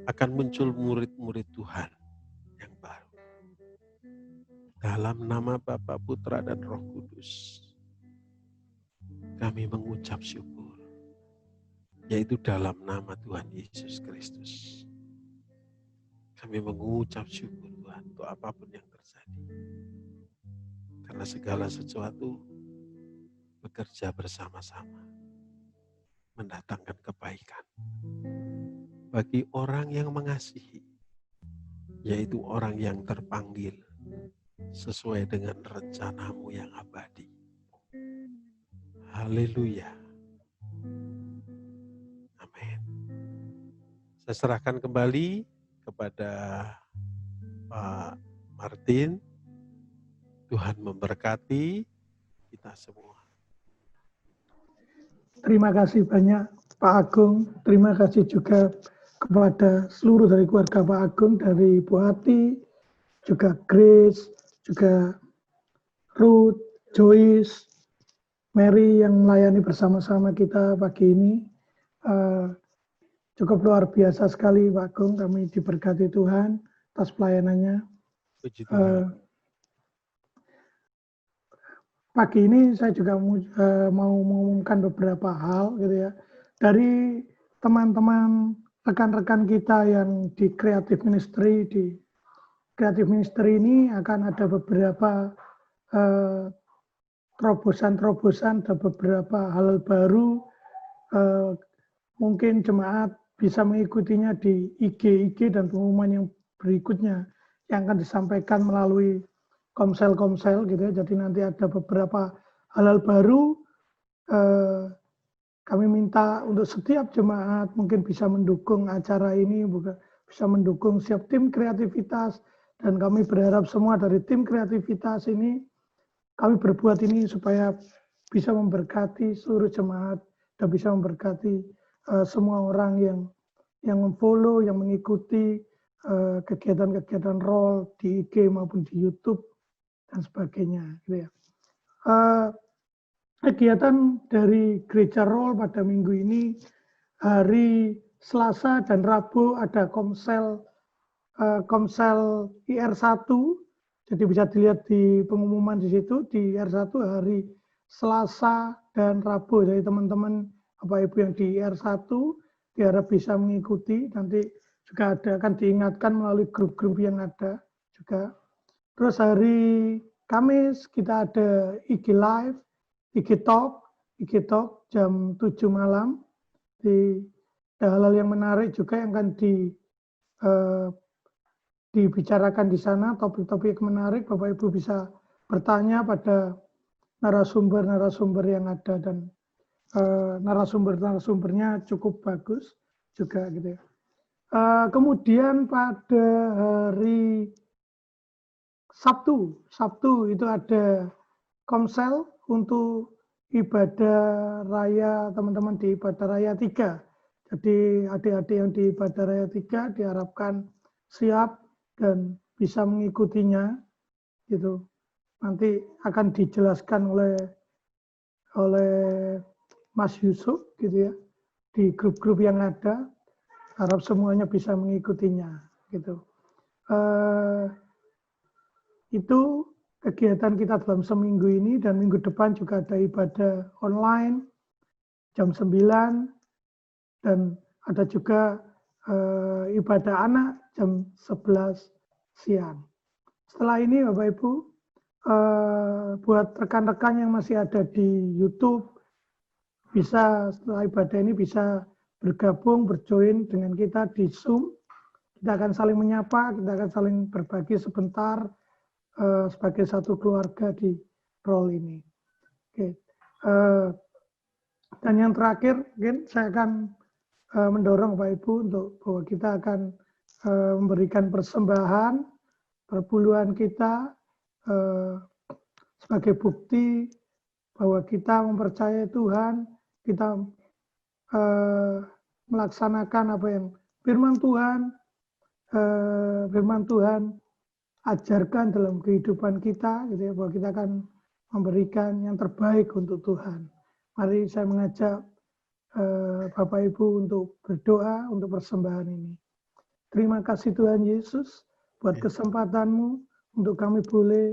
akan muncul murid-murid Tuhan yang baru. Dalam nama Bapa, Putra, dan Roh Kudus, kami mengucap syukur, yaitu dalam nama Tuhan Yesus Kristus. Kami mengucap syukur Tuhan untuk apapun yang terjadi. Karena segala sesuatu bekerja bersama-sama, mendatangkan kebaikan bagi orang yang mengasihi, yaitu orang yang terpanggil sesuai dengan rencanamu yang abadi. Haleluya. Amin. Saya serahkan kembali kepada Pak Martin. Tuhan memberkati kita semua. Terima kasih banyak Pak Agung. Terima kasih juga kepada seluruh dari keluarga Pak Agung, dari Bu Ati, juga Grace, juga Ruth, Joyce, Mary yang melayani bersama-sama kita pagi ini. Cukup luar biasa sekali Pak Agung, kami diberkati Tuhan atas pelayanannya. Puji Tuhan. Pagi ini saya juga mau mengumumkan beberapa hal gitu ya. Dari teman-teman rekan-rekan kita yang di Creative Ministry, di Creative Ministry ini akan ada beberapa terobosan-terobosan, ada beberapa hal baru. Mungkin jemaat bisa mengikutinya di IG dan pengumuman yang berikutnya yang akan disampaikan melalui komsel-komsel gitu ya. Jadi nanti ada beberapa hal-hal baru. Kami minta untuk setiap jemaat mungkin bisa mendukung acara ini, bisa mendukung setiap tim kreativitas, dan kami berharap semua dari tim kreativitas ini, kami berbuat ini supaya bisa memberkati seluruh jemaat dan bisa memberkati semua orang yang memfollow, yang mengikuti kegiatan-kegiatan role di IG maupun di YouTube dan sebagainya. Gitu ya. Kegiatan dari Gereja Role pada minggu ini, hari Selasa dan Rabu ada komsel IR1, jadi bisa dilihat di pengumuman di situ, di IR1 hari Selasa dan Rabu. Jadi teman-teman Bapak Ibu yang di IR1 diharap bisa mengikuti, nanti juga akan diingatkan melalui grup-grup yang ada juga. Terus hari Kamis kita ada IG Live, IG Talk jam 7 malam. Ada hal-hal yang menarik juga yang akan dibicarakan di sana, topik-topik menarik. Bapak Ibu bisa bertanya pada narasumber-narasumber yang ada, dan narasumbernya cukup bagus juga gitu ya. Kemudian pada hari Sabtu itu ada komsel untuk ibadah raya teman-teman di ibadah raya 3. Jadi adik-adik yang di ibadah raya 3 diharapkan siap dan bisa mengikutinya gitu. Nanti akan dijelaskan oleh Mas Yusuf gitu ya di grup-grup yang ada. Harap semuanya bisa mengikutinya gitu. Itu kegiatan kita dalam seminggu ini, dan minggu depan juga ada ibadah online jam 9, dan ada juga ibadah anak jam 11 siang. Setelah ini Bapak Ibu, buat rekan-rekan yang masih ada di YouTube, bisa setelah ibadah ini bisa bergabung, berjoin dengan kita di Zoom. Kita akan saling menyapa, kita akan saling berbagi sebentar sebagai satu keluarga di role ini. Oke. Dan yang terakhir, mungkin saya akan mendorong Bapak Ibu untuk bahwa kita akan memberikan persembahan perpuluhan kita sebagai bukti bahwa kita mempercayai Tuhan, kita melaksanakan apa yang firman Tuhan ajarkan dalam kehidupan kita, gitu ya, bahwa kita akan memberikan yang terbaik untuk Tuhan. Mari saya mengajak Bapak Ibu untuk berdoa untuk persembahan ini. Terima kasih Tuhan Yesus buat kesempatan-Mu untuk kami boleh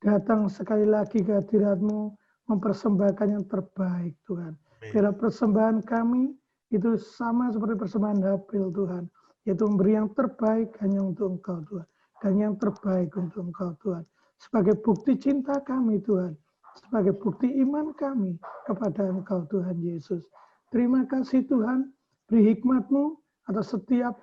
datang sekali lagi ke hadirat-Mu, mempersembahkan yang terbaik Tuhan. Biar persembahan kami itu sama seperti persembahan Habil Tuhan, yaitu memberi yang terbaik hanya untuk Engkau Tuhan. Dan yang terbaik untuk Engkau Tuhan. Sebagai bukti cinta kami Tuhan. sebagai bukti iman kami kepada Engkau Tuhan Yesus. Terima kasih Tuhan, beri hikmat-Mu atas setiap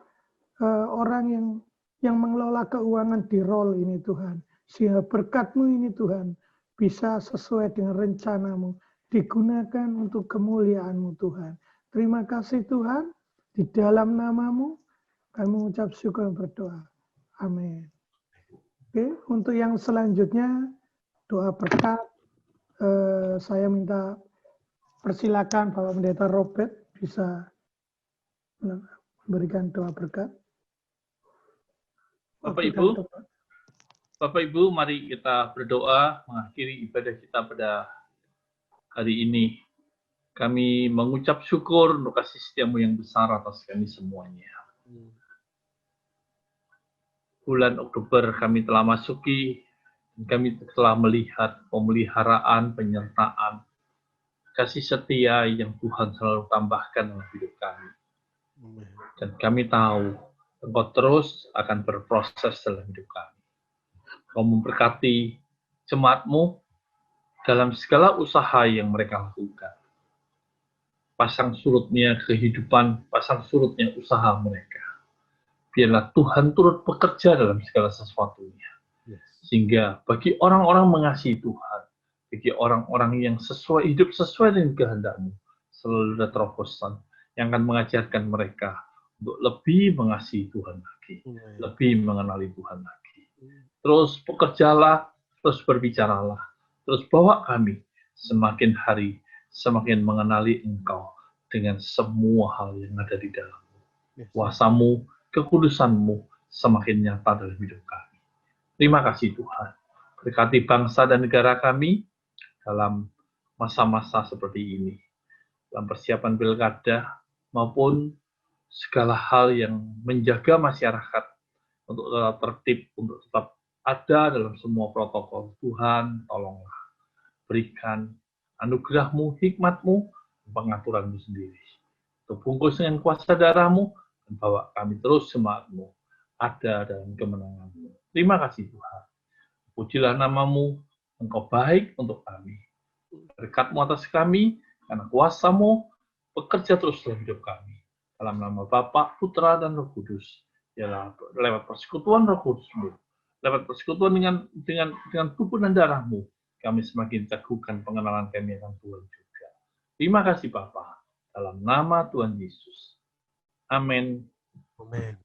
orang yang mengelola keuangan di rol ini Tuhan. Sehingga berkat-Mu ini Tuhan bisa sesuai dengan rencana-Mu, digunakan untuk kemuliaan-Mu Tuhan. Terima kasih Tuhan, di dalam nama-Mu kami mengucap syukur dan berdoa. Amin. Oke, untuk yang selanjutnya doa berkat, saya minta persilakan Bapak Pendeta Robert bisa memberikan doa berkat. Bapak Ibu, mari kita berdoa mengakhiri ibadah kita pada hari ini. Kami mengucap syukur untuk kasih setia-Mu yang besar atas kami semuanya. Bulan Oktober kami telah masuki, dan kami telah melihat pemeliharaan, penyertaan, kasih setia yang Tuhan selalu tambahkan dalam hidup kami. Dan kami tahu Engkau terus akan berproses dalam hidup kami. Kau memberkati jemaat-Mu dalam segala usaha yang mereka lakukan. Pasang surutnya kehidupan, pasang surutnya usaha mereka. Biarlah Tuhan turut bekerja dalam segala sesuatunya. Sehingga bagi orang-orang mengasihi Tuhan, bagi orang-orang yang hidup sesuai dengan kehendak-Mu, selalu ada terobosan yang akan mengajarkan mereka untuk lebih mengasihi Tuhan lagi, lebih mengenali Tuhan lagi. Terus bekerjalah, terus berbicaralah, terus bawa kami semakin hari semakin mengenali Engkau dengan semua hal yang ada di dalam-Mu. Kuasa-Mu, kekudusan-Mu semakin nyata dalam hidup kami. Terima kasih Tuhan. Berkati bangsa dan negara kami dalam masa-masa seperti ini. Dalam persiapan pilkada maupun segala hal yang menjaga masyarakat untuk tetap tertib, untuk tetap ada dalam semua protokol. Tuhan, tolonglah. Berikan anugerah-Mu, hikmat-Mu, pengaturan-Mu sendiri. Untuk bungkus dengan kuasa darah-Mu, dan bawa kami terus jemaat-Mu ada dalam kemenangan-Mu. Terima kasih Tuhan. Pujilah nama-Mu, Engkau baik untuk kami. Berkat-Mu atas kami, karena kuasa-Mu bekerja terus dalam hidup kami. Dalam nama Bapa, Putra, dan Roh Kudus. Ialah lewat persekutuan Roh Kudus-Mu, lewat persekutuan dengan tubuh dan darah-Mu, kami semakin teguhkan pengenalan kami akan Tuhan juga. Terima kasih Bapa. Dalam nama Tuhan Yesus. Amin. Amin.